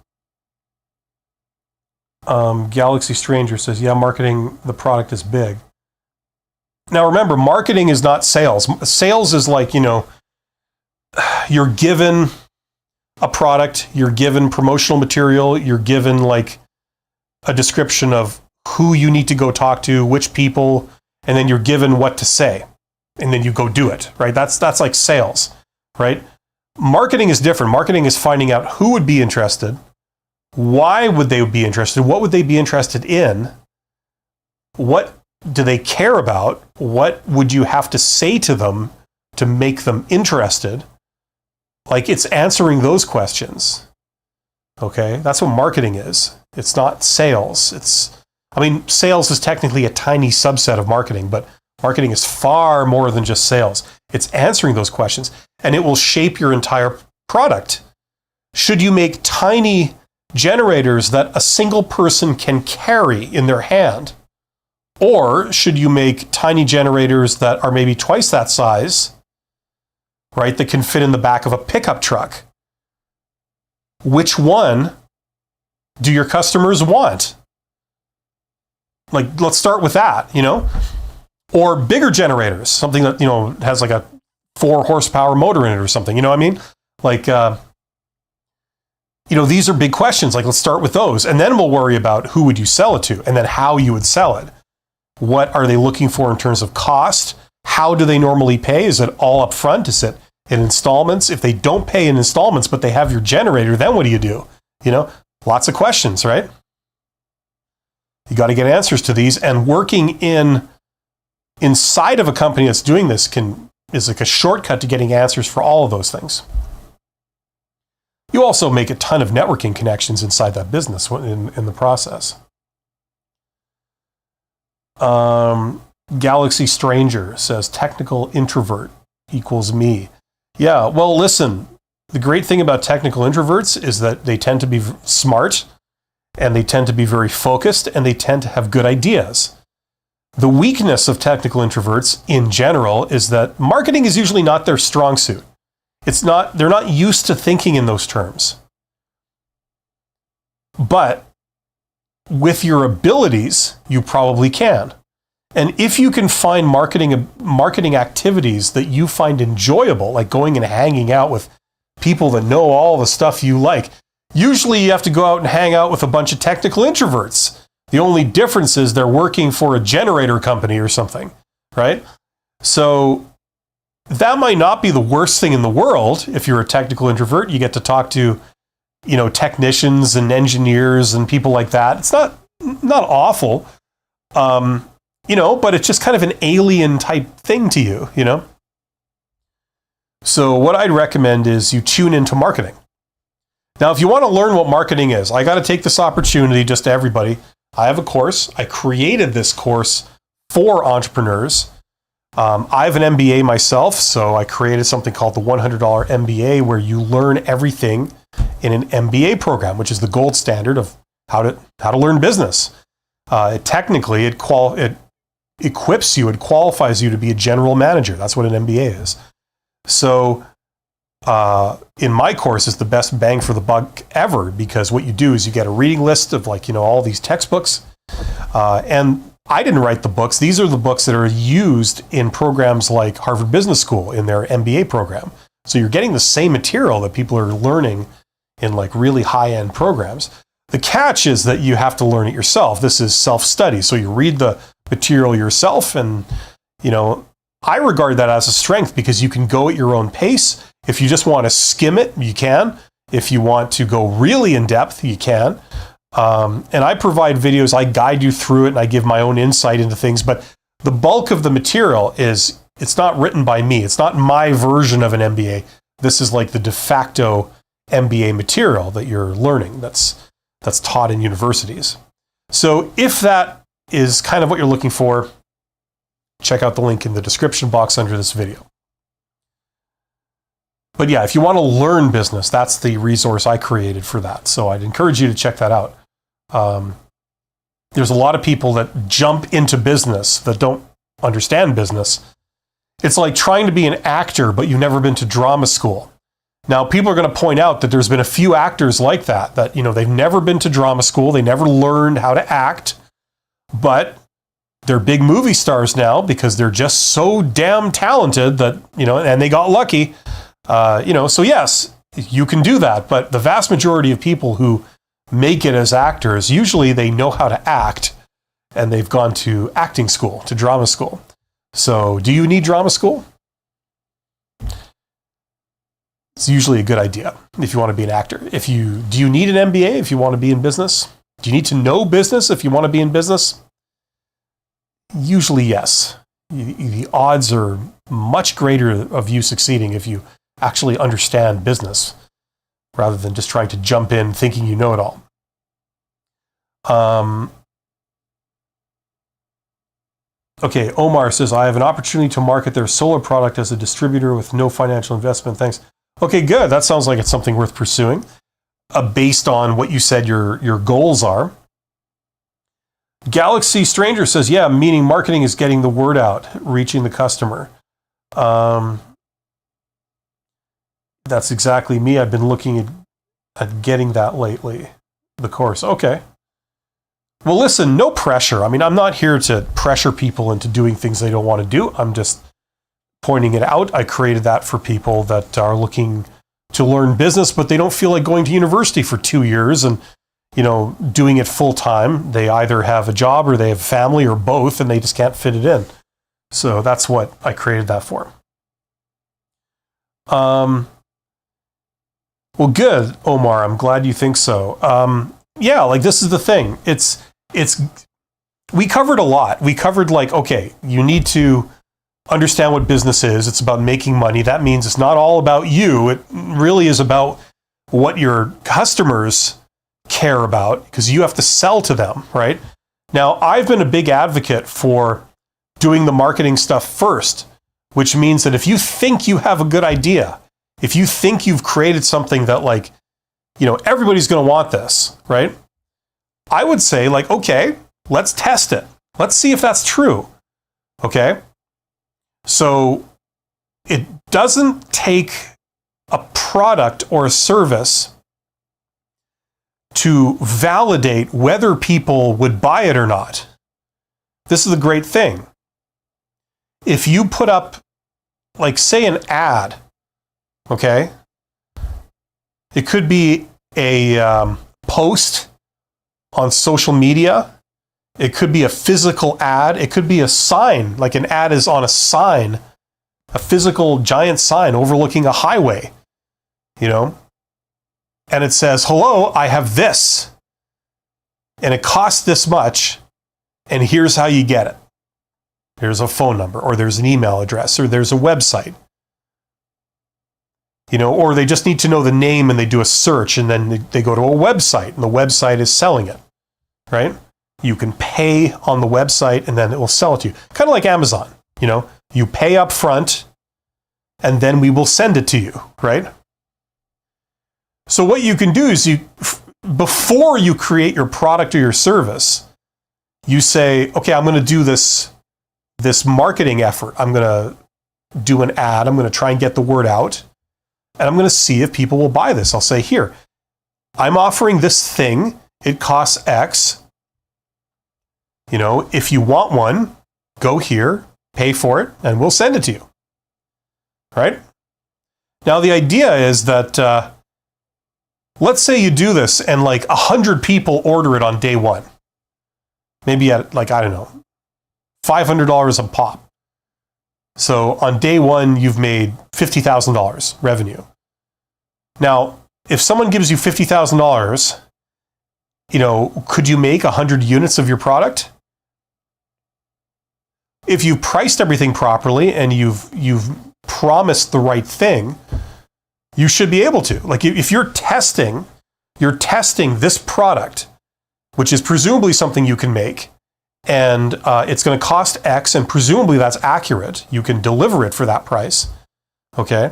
Galaxy Stranger says, yeah, marketing the product is big. Now remember, marketing is not sales. Sales is like, you're given a product, you're given promotional material, you're given like a description of who you need to go talk to, which people, and then you're given what to say, and then you go do it, right? That's like sales, right? Marketing is different. Marketing is finding out who would be interested, why would they be interested, what would they be interested in, what do they care about, what would you have to say to them to make them interested? Like, it's answering those questions. Okay, that's what marketing is. It's not sales. Sales is technically a tiny subset of marketing, but marketing is far more than just sales. It's answering those questions, and it will shape your entire product. Should you make tiny generators that a single person can carry in their hand? Or should you make tiny generators that are maybe twice that size, right, that can fit in the back of a pickup truck? Which one do your customers want? Like, let's start with that, Or bigger generators, something that, has like a 4 horsepower motor in it or something, you know what I mean? Like, these are big questions. Like, let's start with those. And then we'll worry about who would you sell it to and then how you would sell it. What are they looking for in terms of cost? How do they normally pay? Is it all up front? Is it in installments? If they don't pay in installments, but they have your generator, then what do you do? Lots of questions, right? You got to get answers to these, and working inside of a company that's doing this is like a shortcut to getting answers for all of those things. You also make a ton of networking connections inside that business in the process. Galaxy Stranger says, technical introvert equals me. Yeah, well, listen, the great thing about technical introverts is that they tend to be smart, and they tend to be very focused, and they tend to have good ideas. The weakness of technical introverts in general is that marketing is usually not their strong suit. They're not used to thinking in those terms. But with your abilities, you probably can. And if you can find marketing activities that you find enjoyable, like going and hanging out with people that know all the stuff you like, usually you have to go out and hang out with a bunch of technical introverts. The only difference is they're working for a generator company or something, right? So that might not be the worst thing in the world. If you're a technical introvert, you get to talk to, technicians and engineers and people like that. It's not awful, but it's just kind of an alien type thing to you, So what I'd recommend is you tune into marketing. Now, if you want to learn what marketing is, I got to take this opportunity just to everybody. I have a course. I created this course for entrepreneurs. I have an MBA myself, so I created something called the $100 MBA, where you learn everything in an MBA program, which is the gold standard of how to learn business. Technically, it equips you, it qualifies you to be a general manager. That's what an MBA is. So in my course, it's the best bang for the buck ever, because what you do is you get a reading list of all these textbooks. And I didn't write the books. These are the books that are used in programs like Harvard Business School in their MBA program. So you're getting the same material that people are learning in really high-end programs. The catch is that you have to learn it yourself. This is self-study. So you read the material yourself, and I regard that as a strength, because you can go at your own pace. If you just want to skim it, you can. If you want to go really in depth, you can. And I provide videos, I guide you through it, and I give my own insight into things. But the bulk of the material it's not written by me. It's not my version of an MBA. This is like the de facto MBA material that you're learning that's taught in universities. So if that is kind of what you're looking for, check out the link in the description box under this video. But yeah, if you want to learn business, that's the resource I created for that. So I'd encourage you to check that out. There's a lot of people that jump into business that don't understand business. It's like trying to be an actor, but you've never been to drama school. Now, people are going to point out that there's been a few actors like that, they've never been to drama school, they never learned how to act, but they're big movie stars now because they're just so damn talented that, and they got lucky. So yes, you can do that, but the vast majority of people who make it as actors, usually they know how to act and they've gone to acting school, to drama school. So do you need drama school? It's usually a good idea if you want to be an actor. Do you need an MBA if you want to be in business? Do you need to know business if you want to be in business? Usually yes. The odds are much greater of you succeeding if you actually understand business rather than just trying to jump in thinking you know it all. Okay, Omar says, I have an opportunity to market their solar product as a distributor with no financial investment. Thanks. Okay, good. That sounds like it's something worth pursuing based on what you said your goals are. Galaxy Stranger says, yeah, meaning marketing is getting the word out, reaching the customer. That's exactly me. I've been looking at getting that lately, the course. Okay. Well, listen, no pressure. I mean, I'm not here to pressure people into doing things they don't want to do. I'm just pointing it out. I created that for people that are looking to learn business, but they don't feel like going to university for 2 years and, doing it full time. They either have a job or they have family or both, and they just can't fit it in. So that's what I created that for. Well, good, Omar. I'm glad you think so. Yeah, like this is the thing. We covered a lot. We covered okay, you need to understand what business is. It's about making money. That means it's not all about you. It really is about what your customers care about because you have to sell to them, right? Now, I've been a big advocate for doing the marketing stuff first, which means that if you think you have a good idea, if you think you've created something that everybody's going to want this, right? I would say okay, let's test it. Let's see if that's true. Okay? So it doesn't take a product or a service to validate whether people would buy it or not. This is the great thing. If you put up, say, an ad, okay? It could be a post on social media. It could be a physical ad. It could be a sign, like an ad is on a sign, a physical giant sign overlooking a highway, and it says, hello, I have this, and it costs this much, and here's how you get it. There's a phone number, or there's an email address, or there's a website. Or they just need to know the name and they do a search and then they go to a website and the website is selling it, right? You can pay on the website and then it will sell it to you. Kind of like Amazon, you pay up front and then we will send it to you, right? So what you can do is before you create your product or your service, you say, okay, I'm going to do this marketing effort. I'm going to do an ad. I'm going to try and get the word out. And I'm going to see if people will buy this. I'll say, here, I'm offering this thing. It costs X. If you want one, go here, pay for it, and we'll send it to you. Right? Now, the idea is that, let's say you do this and 100 people order it on day one. Maybe at $500 a pop. So on day one, you've made $50,000 revenue. Now, if someone gives you $50,000, could you make 100 units of your product? if you priced everything properly and you've promised the right thing, you should be able to. Like if you're testing this product, which is presumably something you can make, and it's going to cost X, and presumably that's accurate. You can deliver it for that price. Okay.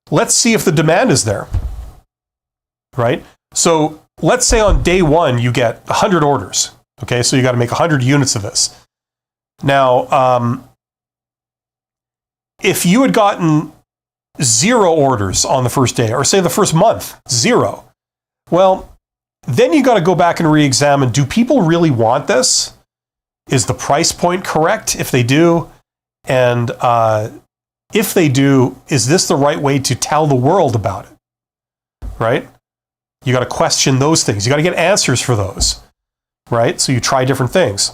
Let's see if the demand is there. Right? So let's say on day one, you get 100 orders. Okay. So you got to make 100 units of this. Now, if you had gotten 0 orders on the first day, or say the first month, 0, well, then you got to go back and re-examine, do people really want this? Is the price point correct if they do? And if they do, is this the right way to tell the world about it? Right? You got to question those things. You got to get answers for those. Right? So you try different things.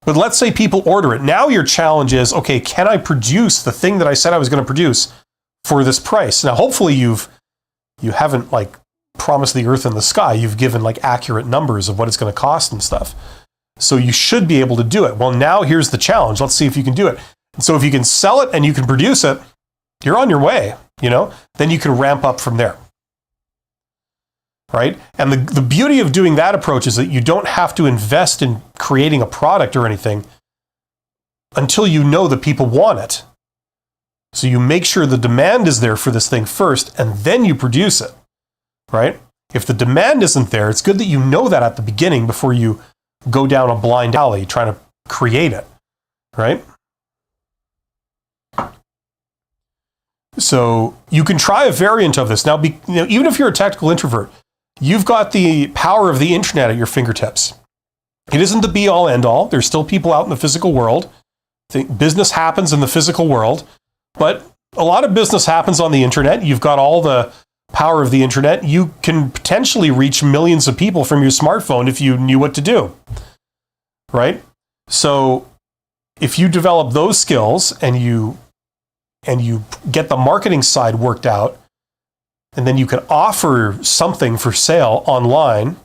But let's say people order it. Now your challenge is, okay, can I produce the thing that I said I was going to produce for this price? Now, hopefully you haven't like promised the earth and the sky. You've given like accurate numbers of what it's going to cost and stuff. So you should be able to do it. Well, now here's the challenge. Let's see if you can do it. And so if you can sell it and you can produce it, you're on your way, then you can ramp up from there. Right? And the beauty of doing that approach is that you don't have to invest in creating a product or anything until you know that people want it. So you make sure the demand is there for this thing first, and then you produce it. Right? If the demand isn't there, it's good that you know that at the beginning before you go down a blind alley trying to create it. Right? So you can try a variant of this. Now, even if you're a technical introvert, you've got the power of the internet at your fingertips. It isn't the be-all, end-all. There's still people out in the physical world. Business happens in the physical world, but a lot of business happens on the internet. You've got all the power of the internet. You can potentially reach millions of people from your smartphone if you knew what to do. Right? So if you develop those skills and you get the marketing side worked out, and then you can offer something for sale online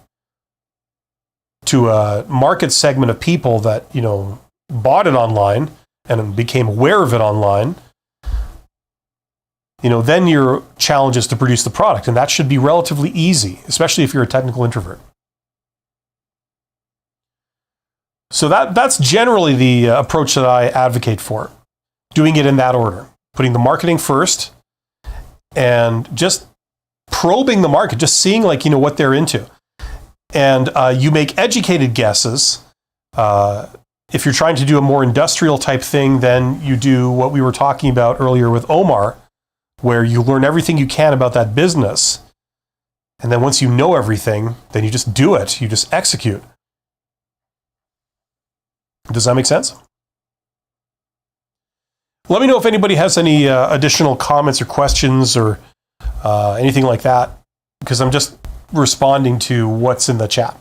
to a market segment of people that, bought it online and became aware of it online, then your challenge is to produce the product. And that should be relatively easy, especially if you're a technical introvert. So that's generally the approach that I advocate for, doing it in that order, putting the marketing first and just probing the market, just seeing what they're into. And you make educated guesses. If you're trying to do a more industrial type thing, then you do what we were talking about earlier with Omar, where you learn everything you can about that business. And then once you know everything, then you just do it. You just execute. Does that make sense? Let me know if anybody has any additional comments or questions or anything like that, because I'm just responding to what's in the chat.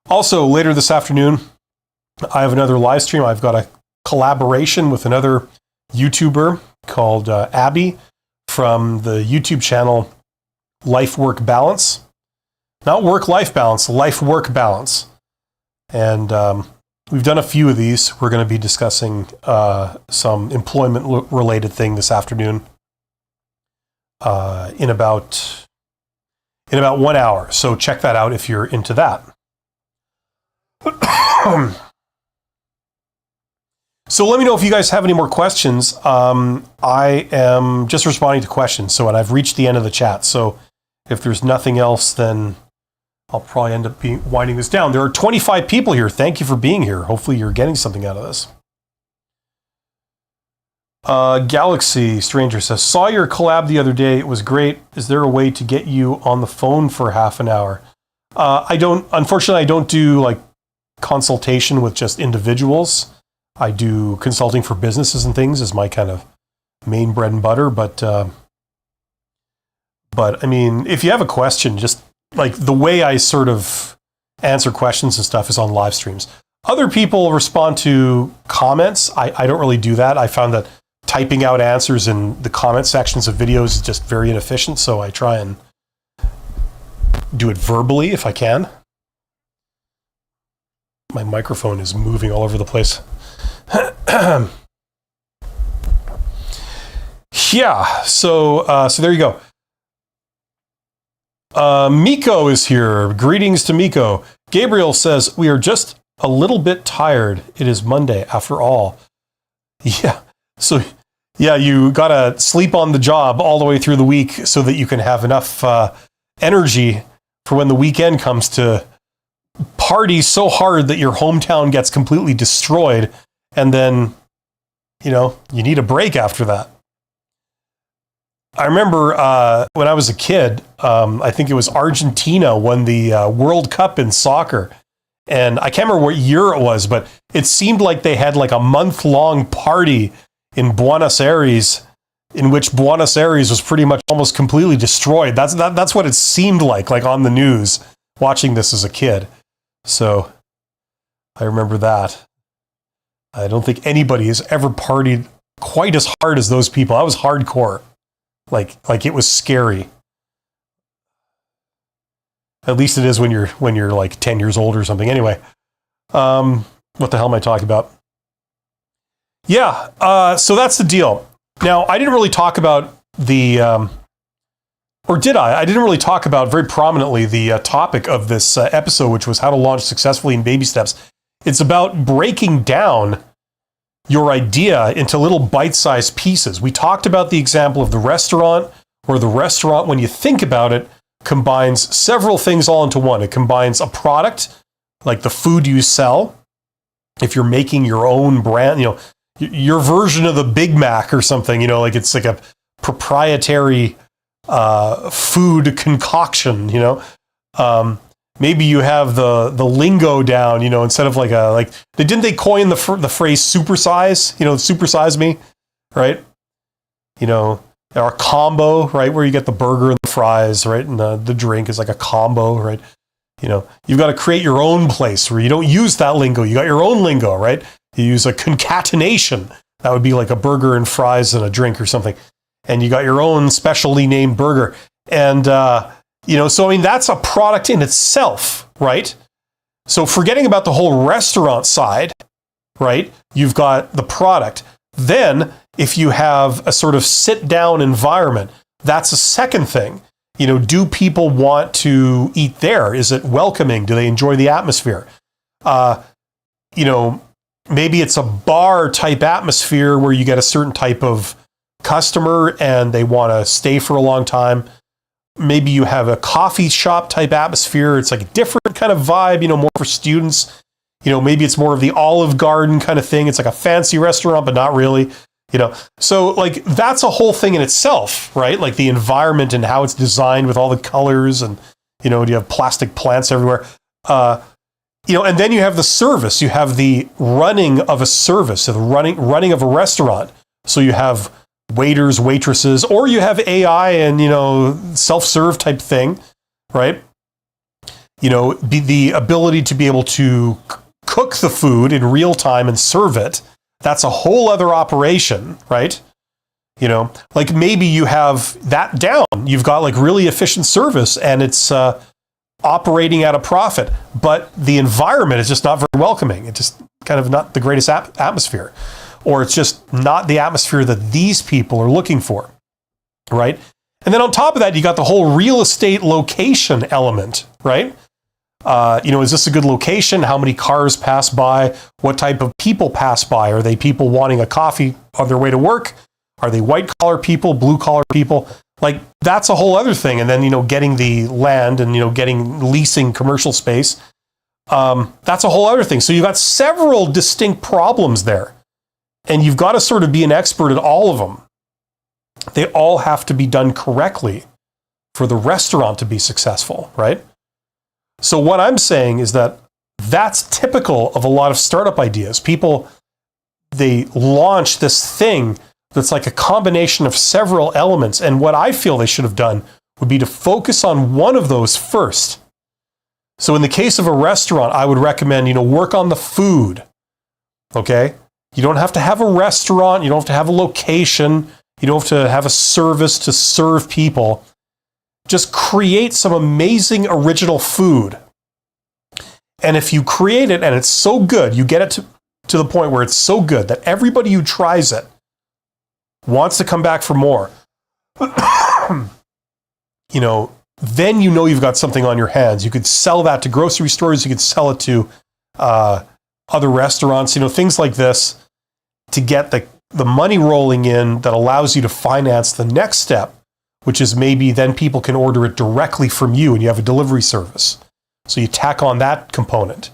Also, later this afternoon, I have another live stream. I've got a collaboration with another YouTuber called Abby from the YouTube channel Life Work Balance. Not work-life balance, life-work balance. And we've done a few of these. We're going to be discussing some employment-related thing this afternoon in about 1 hour. So check that out if you're into that. So let me know if you guys have any more questions. I am just responding to questions. So, and I've reached the end of the chat. So if there's nothing else, then I'll probably end up winding this down. There are 25 people here. Thank you for being here. Hopefully you're getting something out of this. Galaxy Stranger says, saw your collab the other day. It was great. Is there a way to get you on the phone for half an hour? Unfortunately, I don't do like consultation with just individuals. I do consulting for businesses and things as my kind of main bread and butter. But I mean, if you have a question, just like the way I sort of answer questions and stuff is on live streams. Other people respond to comments. I don't really do that. I found that typing out answers in the comment sections of videos is just very inefficient. So I try and do it verbally if I can. My microphone is moving all over the place. Yeah, so there you go. Miko is here. Greetings to Miko. Gabriel says, we are just a little bit tired. It is Monday after all. Yeah, so yeah, you got to sleep on the job all the way through the week so that you can have enough energy for when the weekend comes to party so hard that your hometown gets completely destroyed. And then, you need a break after that. I remember when I was a kid, I think it was Argentina won the World Cup in soccer. And I can't remember what year it was, but it seemed like they had like a month-long party in Buenos Aires, in which Buenos Aires was pretty much almost completely destroyed. That's what it seemed like on the news, watching this as a kid. So I remember that. I don't think anybody has ever partied quite as hard as those people. That was hardcore. Like it was scary. At least it is when you're like 10 years old or something. Anyway, what the hell am I talking about? Yeah, so that's the deal. Now, I didn't really talk about or did I? I didn't really talk about very prominently the topic of this episode, which was how to launch successfully in baby steps. It's about breaking down your idea into little bite-sized pieces. We talked about the example of the restaurant, where the restaurant, when you think about it, combines several things all into one. It combines a product, like the food you sell. If you're making your own brand, your version of the Big Mac or something, like it's like a proprietary food concoction, maybe you have the lingo down, instead of didn't they coin the phrase supersize, supersize me, right? Or a combo, right? Where you get the burger and the fries, right? And the drink is like a combo, right? You've got to create your own place where you don't use that lingo. You got your own lingo, right? You use a concatenation. That would be like a burger and fries and a drink or something. And you got your own specially named burger. And, so I mean, that's a product in itself, right? So forgetting about the whole restaurant side, right? You've got the product. Then if you have a sort of sit down environment, that's a second thing. Do people want to eat there? Is it welcoming? Do they enjoy the atmosphere? Maybe it's a bar type atmosphere where you get a certain type of customer and they want to stay for a long time. Maybe you have a coffee shop type atmosphere. It's like a different kind of vibe, more for students. Maybe it's more of the Olive Garden kind of thing. It's like a fancy restaurant, but not really, So like that's a whole thing in itself, right? Like the environment and how it's designed with all the colors and, you have plastic plants everywhere. And then you have the service. You have the running of a service, so the running of a restaurant. So you have waiters, waitresses, or you have AI and, self-serve type thing, right? The ability to be able to cook the food in real time and serve it. That's a whole other operation, right? Like maybe you have that down. You've got like really efficient service and it's operating at a profit, but the environment is just not very welcoming. It's just kind of not the greatest atmosphere. Or it's just not the atmosphere that these people are looking for, right? And then on top of that, you got the whole real estate location element, right? Is this a good location? How many cars pass by? What type of people pass by? Are they people wanting a coffee on their way to work? Are they white collar people, blue collar people? Like that's a whole other thing. And then, getting the land and, leasing commercial space. That's a whole other thing. So you've got several distinct problems there. And you've got to sort of be an expert at all of them. They all have to be done correctly for the restaurant to be successful, right? So what I'm saying is that that's typical of a lot of startup ideas. People, they launch this thing that's like a combination of several elements. And what I feel they should have done would be to focus on one of those first. So in the case of a restaurant, I would recommend, work on the food, okay? You don't have to have a restaurant. You don't have to have a location. You don't have to have a service to serve people. just create some amazing original food. And if you create it and it's so good, you get it to the point where it's so good that everybody who tries it wants to come back for more, then you've got something on your hands. You could sell that to grocery stores. You could sell it to other restaurants, things like this, to get the money rolling in that allows you to finance the next step, which is maybe then people can order it directly from you and you have a delivery service. So you tack on that component.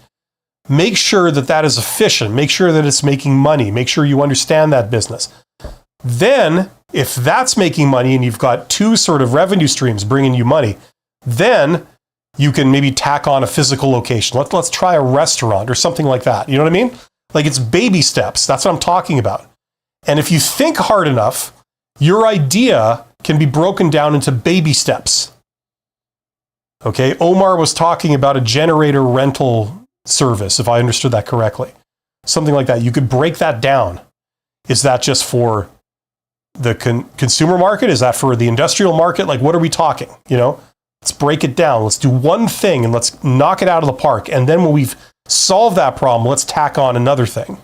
Make sure that is efficient. Make sure that it's making money. Make sure you understand that business. Then, if that's making money and you've got two sort of revenue streams bringing you money, then you can maybe tack on a physical location. Let's try a restaurant or something like that. You know what I mean? Like, it's baby steps. That's what I'm talking about. And if you think hard enough, your idea can be broken down into baby steps. Okay, Omar was talking about a generator rental service, if I understood that correctly. Something like that. You could break that down. Is that just for the consumer market? Is that for the industrial market? Like, what are we talking? Let's break it down. Let's do one thing and let's knock it out of the park. And then when we've solved that problem, let's tack on another thing.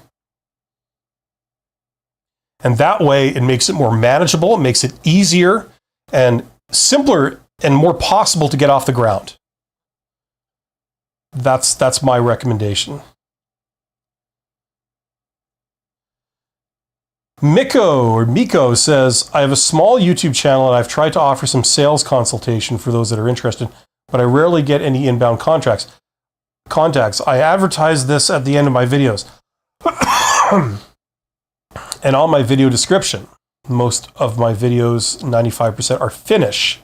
And that way it makes it more manageable. It makes it easier and simpler and more possible to get off the ground. That's my recommendation. Miko says, I have a small YouTube channel and I've tried to offer some sales consultation for those that are interested, but I rarely get any inbound contacts. I advertise this at the end of my videos and on my video description. Most of my videos, 95%, are Finnish.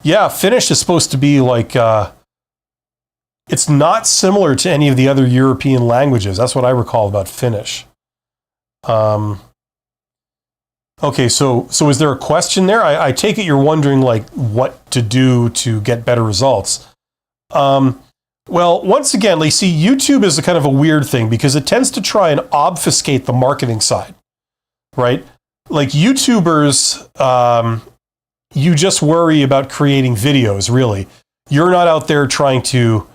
Yeah, Finnish is supposed to be like, it's not similar to any of the other European languages. That's what I recall about Finnish. Okay, so is there a question there? I take it you're wondering like what to do to get better results. Well, once again, you see, YouTube is a kind of a weird thing because it tends to try and obfuscate the marketing side, right? Like YouTubers, you just worry about creating videos, really. You're not out there trying to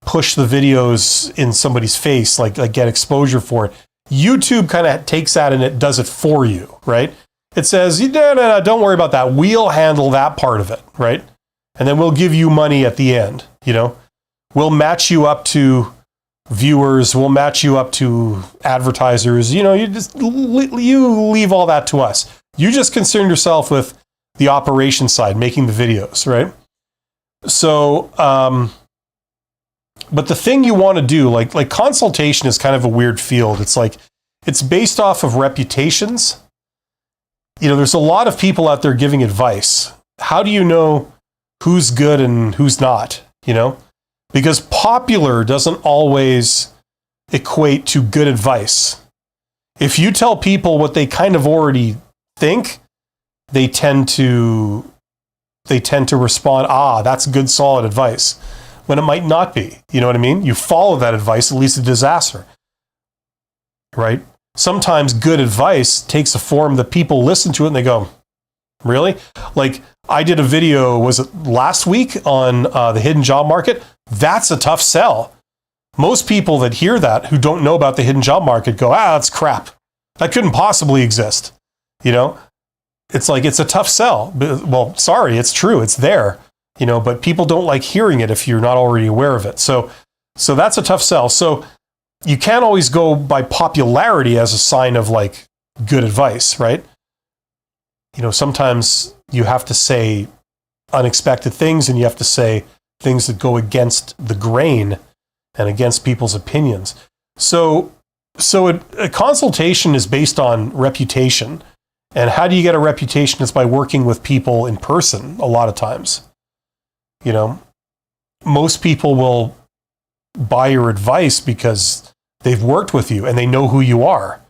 push the videos in somebody's face, like get exposure for it. YouTube kind of takes that and it does it for you, right? It says, no, don't worry about that. We'll handle that part of it, right? And then we'll give you money at the end, We'll match you up to viewers. We'll match you up to advertisers. You leave all that to us. You just concern yourself with the operation side, making the videos, right? So, but the thing you want to do, like consultation is kind of a weird field. It's like, it's based off of reputations. There's a lot of people out there giving advice. How do you know who's good and who's not, Because popular doesn't always equate to good advice. If you tell people what they kind of already think, they tend to respond, that's good, solid advice, when it might not be. You know what I mean? You follow that advice, it leads to disaster, right? Sometimes good advice takes a form that people listen to it and they go, really? Like, I did a video, was it last week, on the hidden job market? That's a tough sell. Most people that hear that, who don't know about the hidden job market, go, that's crap. That couldn't possibly exist. It's like, it's a tough sell. Well, sorry, it's true. It's there, but people don't like hearing it if you're not already aware of it. So that's a tough sell. So you can't always go by popularity as a sign of like good advice, right? Sometimes you have to say unexpected things and you have to say things that go against the grain and against people's opinions. So a consultation is based on reputation. And how do you get a reputation? It's by working with people in person a lot of times. Most people will buy your advice because they've worked with you and they know who you are,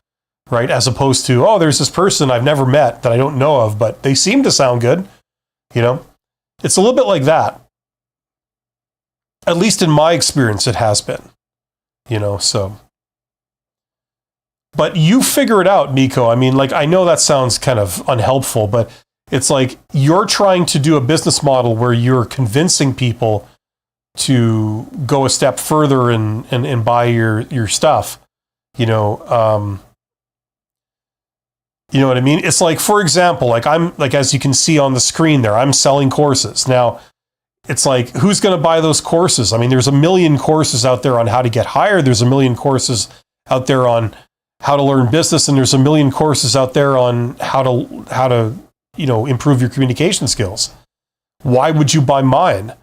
right? As opposed to, there's this person I've never met that I don't know of, but they seem to sound good. It's a little bit like that. At least in my experience, it has been, so. But you figure it out, Miko. I mean, I know that sounds kind of unhelpful, but It's like you're trying to do a business model where you're convincing people to go a step further and buy your stuff. You know what I mean? It's like, for example, like I'm like, as you can see on the screen there, I'm selling courses. Now, it's like, who's going to buy those courses? I mean, there's a million courses out there on how to get hired. There's a million courses out there on how to learn business, and there's a million courses out there on how to improve your communication skills. Why would you buy mine?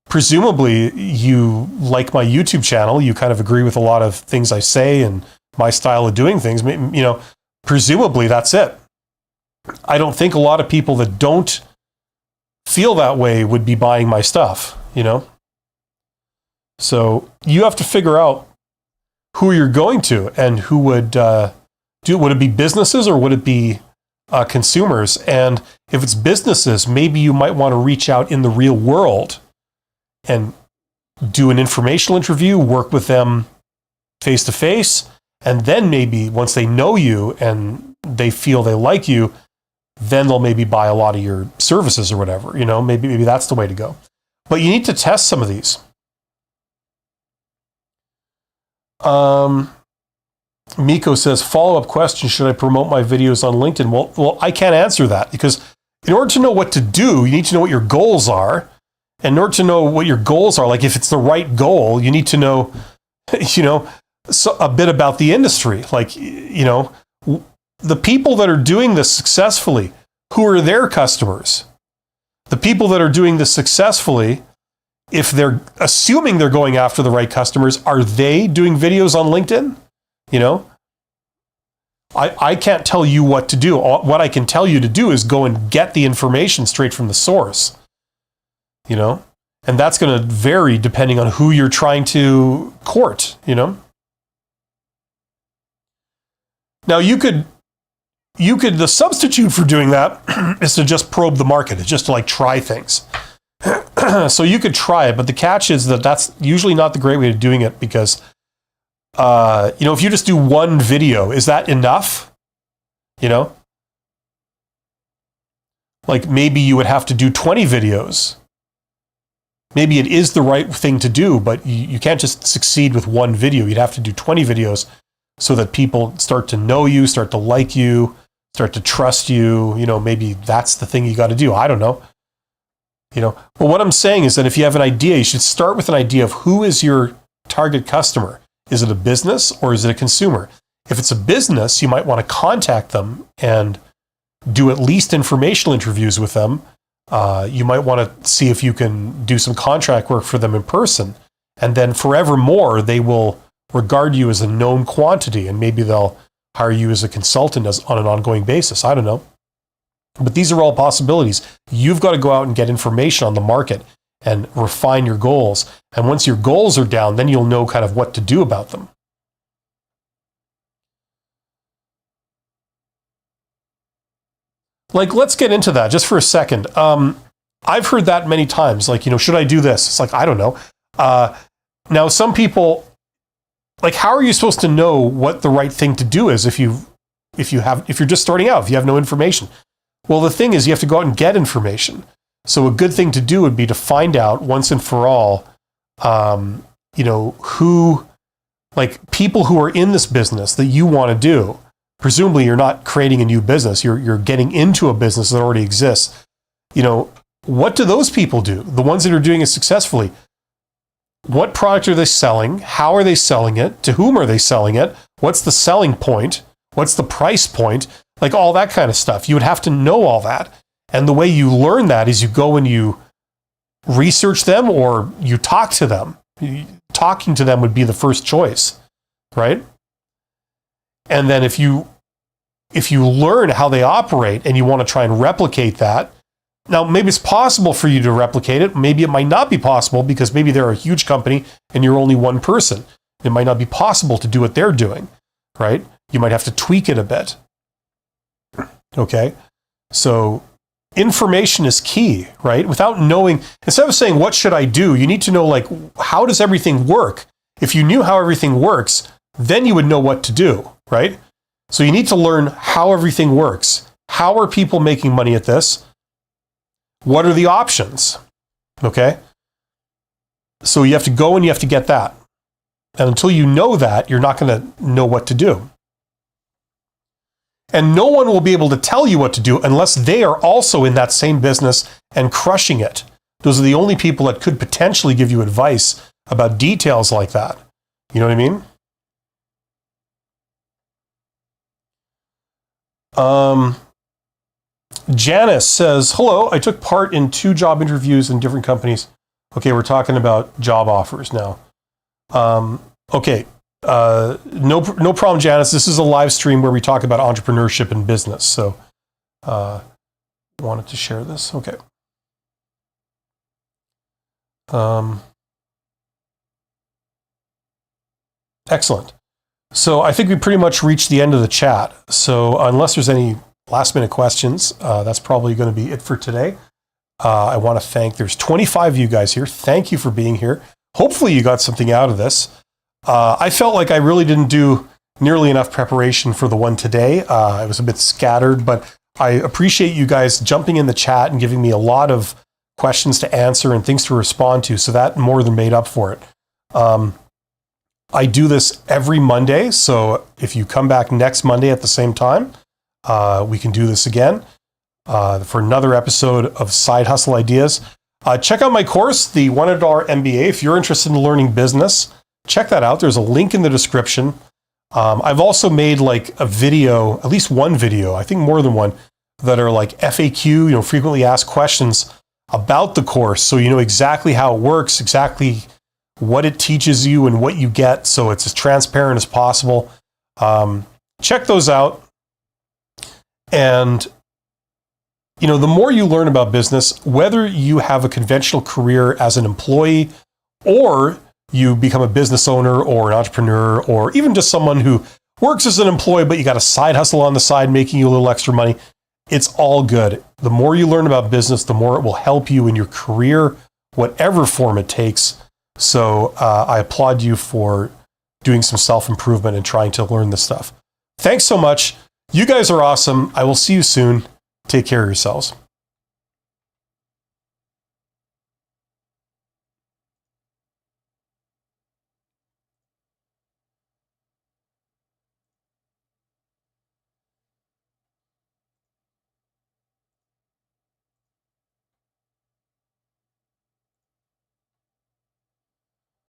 Presumably, you like my YouTube channel. You kind of agree with a lot of things I say and my style of doing things. Presumably that's it. I don't think a lot of people that don't feel that way would be buying my stuff, So you have to figure out who you're going to and who would do it. Would it be businesses or would it be consumers? And if it's businesses, maybe you might want to reach out in the real world and do an informational interview, work with them face to face, and then maybe once they know you and they feel they like you, then they'll maybe buy a lot of your services or whatever. Maybe that's the way to go. But you need to test some of these. Miko says, follow-up question, should I promote my videos on LinkedIn? Well, I can't answer that, because in order to know what to do, you need to know what your goals are. And in order to know what your goals are, like if it's the right goal, you need to know, a bit about the industry. Like, the people that are doing this successfully, who are their customers? The people that are doing this successfully, if they're assuming they're going after the right customers, are they doing videos on LinkedIn? I can't tell you what to do. What I can tell you to do is go and get the information straight from the source, and that's going to vary depending on who you're trying to court, Now the substitute for doing that is to just probe the market. It's just to like try things. So you could try it, but the catch is that that's usually not the great way of doing it, because, if you just do one video, is that enough? Like maybe you would have to do 20 videos. Maybe it is the right thing to do, but you can't just succeed with one video. You'd have to do 20 videos so that people start to know you, start to like you, start to trust you. Maybe that's the thing you got to do. I don't know. But what I'm saying is that if you have an idea, you should start with an idea of who is your target customer. Is it a business or is it a consumer? If it's a business, you might want to contact them and do at least informational interviews with them. You might want to see if you can do some contract work for them in person. And then forevermore, they will regard you as a known quantity, and maybe they'll hire you as a consultant on an ongoing basis. I don't know. But these are all possibilities. You've got to go out and get information on the market and refine your goals. And once your goals are down, then you'll know kind of what to do about them. Like, let's get into that just for a second. I've heard that many times. Like, should I do this? It's like, I don't know. Now, some people, like, how are you supposed to know what the right thing to do is if you're just starting out, if you have no information? Well, the thing is, you have to go out and get information. So a good thing to do would be to find out once and for all, who, like, people who are in this business that you want to do. Presumably, you're not creating a new business. You're getting into a business that already exists. What do those people do? The ones that are doing it successfully. What product are they selling? How are they selling it? To whom are they selling it? What's the selling point? What's the price point? Like all that kind of stuff. You would have to know all that. And the way you learn that is you go and you research them or you talk to them. Talking to them would be the first choice, right? And then if you learn how they operate and you want to try and replicate that, now maybe it's possible for you to replicate it. Maybe it might not be possible because maybe they're a huge company and you're only one person. It might not be possible to do what they're doing, right? You might have to tweak it a bit. Okay? So information is key, right? Without knowing, instead of saying, what should I do? You need to know, like, how does everything work? If you knew how everything works, then you would know what to do, right? So you need to learn how everything works. How are people making money at this? What are the options? Okay. So you have to go and you have to get that. And until you know that, you're not going to know what to do. And no one will be able to tell you what to do unless they are also in that same business and crushing it. Those are the only people that could potentially give you advice about details like that. You know what I mean? Janice says, hello, I took part in 2 job interviews in different companies. Okay, we're talking about job offers now. Okay, no problem, Janice. This is a live stream where we talk about entrepreneurship and business. So wanted to share this. Okay. Excellent. So I think we pretty much reached the end of the chat. So unless there's any last minute questions, that's probably going to be it for today. I want to thank, there's 25 of you guys here. Thank you for being here. Hopefully you got something out of this. I felt like I really didn't do nearly enough preparation for the one today. I was a bit scattered, but I appreciate you guys jumping in the chat and giving me a lot of questions to answer and things to respond to. So that more than made up for it. I do this every Monday. So if you come back next Monday at the same time, we can do this again for another episode of Side Hustle Ideas. Check out my course, the $100 MBA. If you're interested in learning business, check that out. There's a link in the description. I've also made like a video, at least one video, I think more than one, that are like FAQ, frequently asked questions about the course. So you know exactly how it works, exactly what it teaches you and what you get. So it's as transparent as possible. Check those out. And the more you learn about business, whether you have a conventional career as an employee or you become a business owner or an entrepreneur or even just someone who works as an employee, but you got a side hustle on the side making you a little extra money, it's all good. The more you learn about business, the more it will help you in your career, whatever form it takes. So I applaud you for doing some self-improvement and trying to learn this stuff. Thanks so much. You guys are awesome. I will see you soon. Take care of yourselves.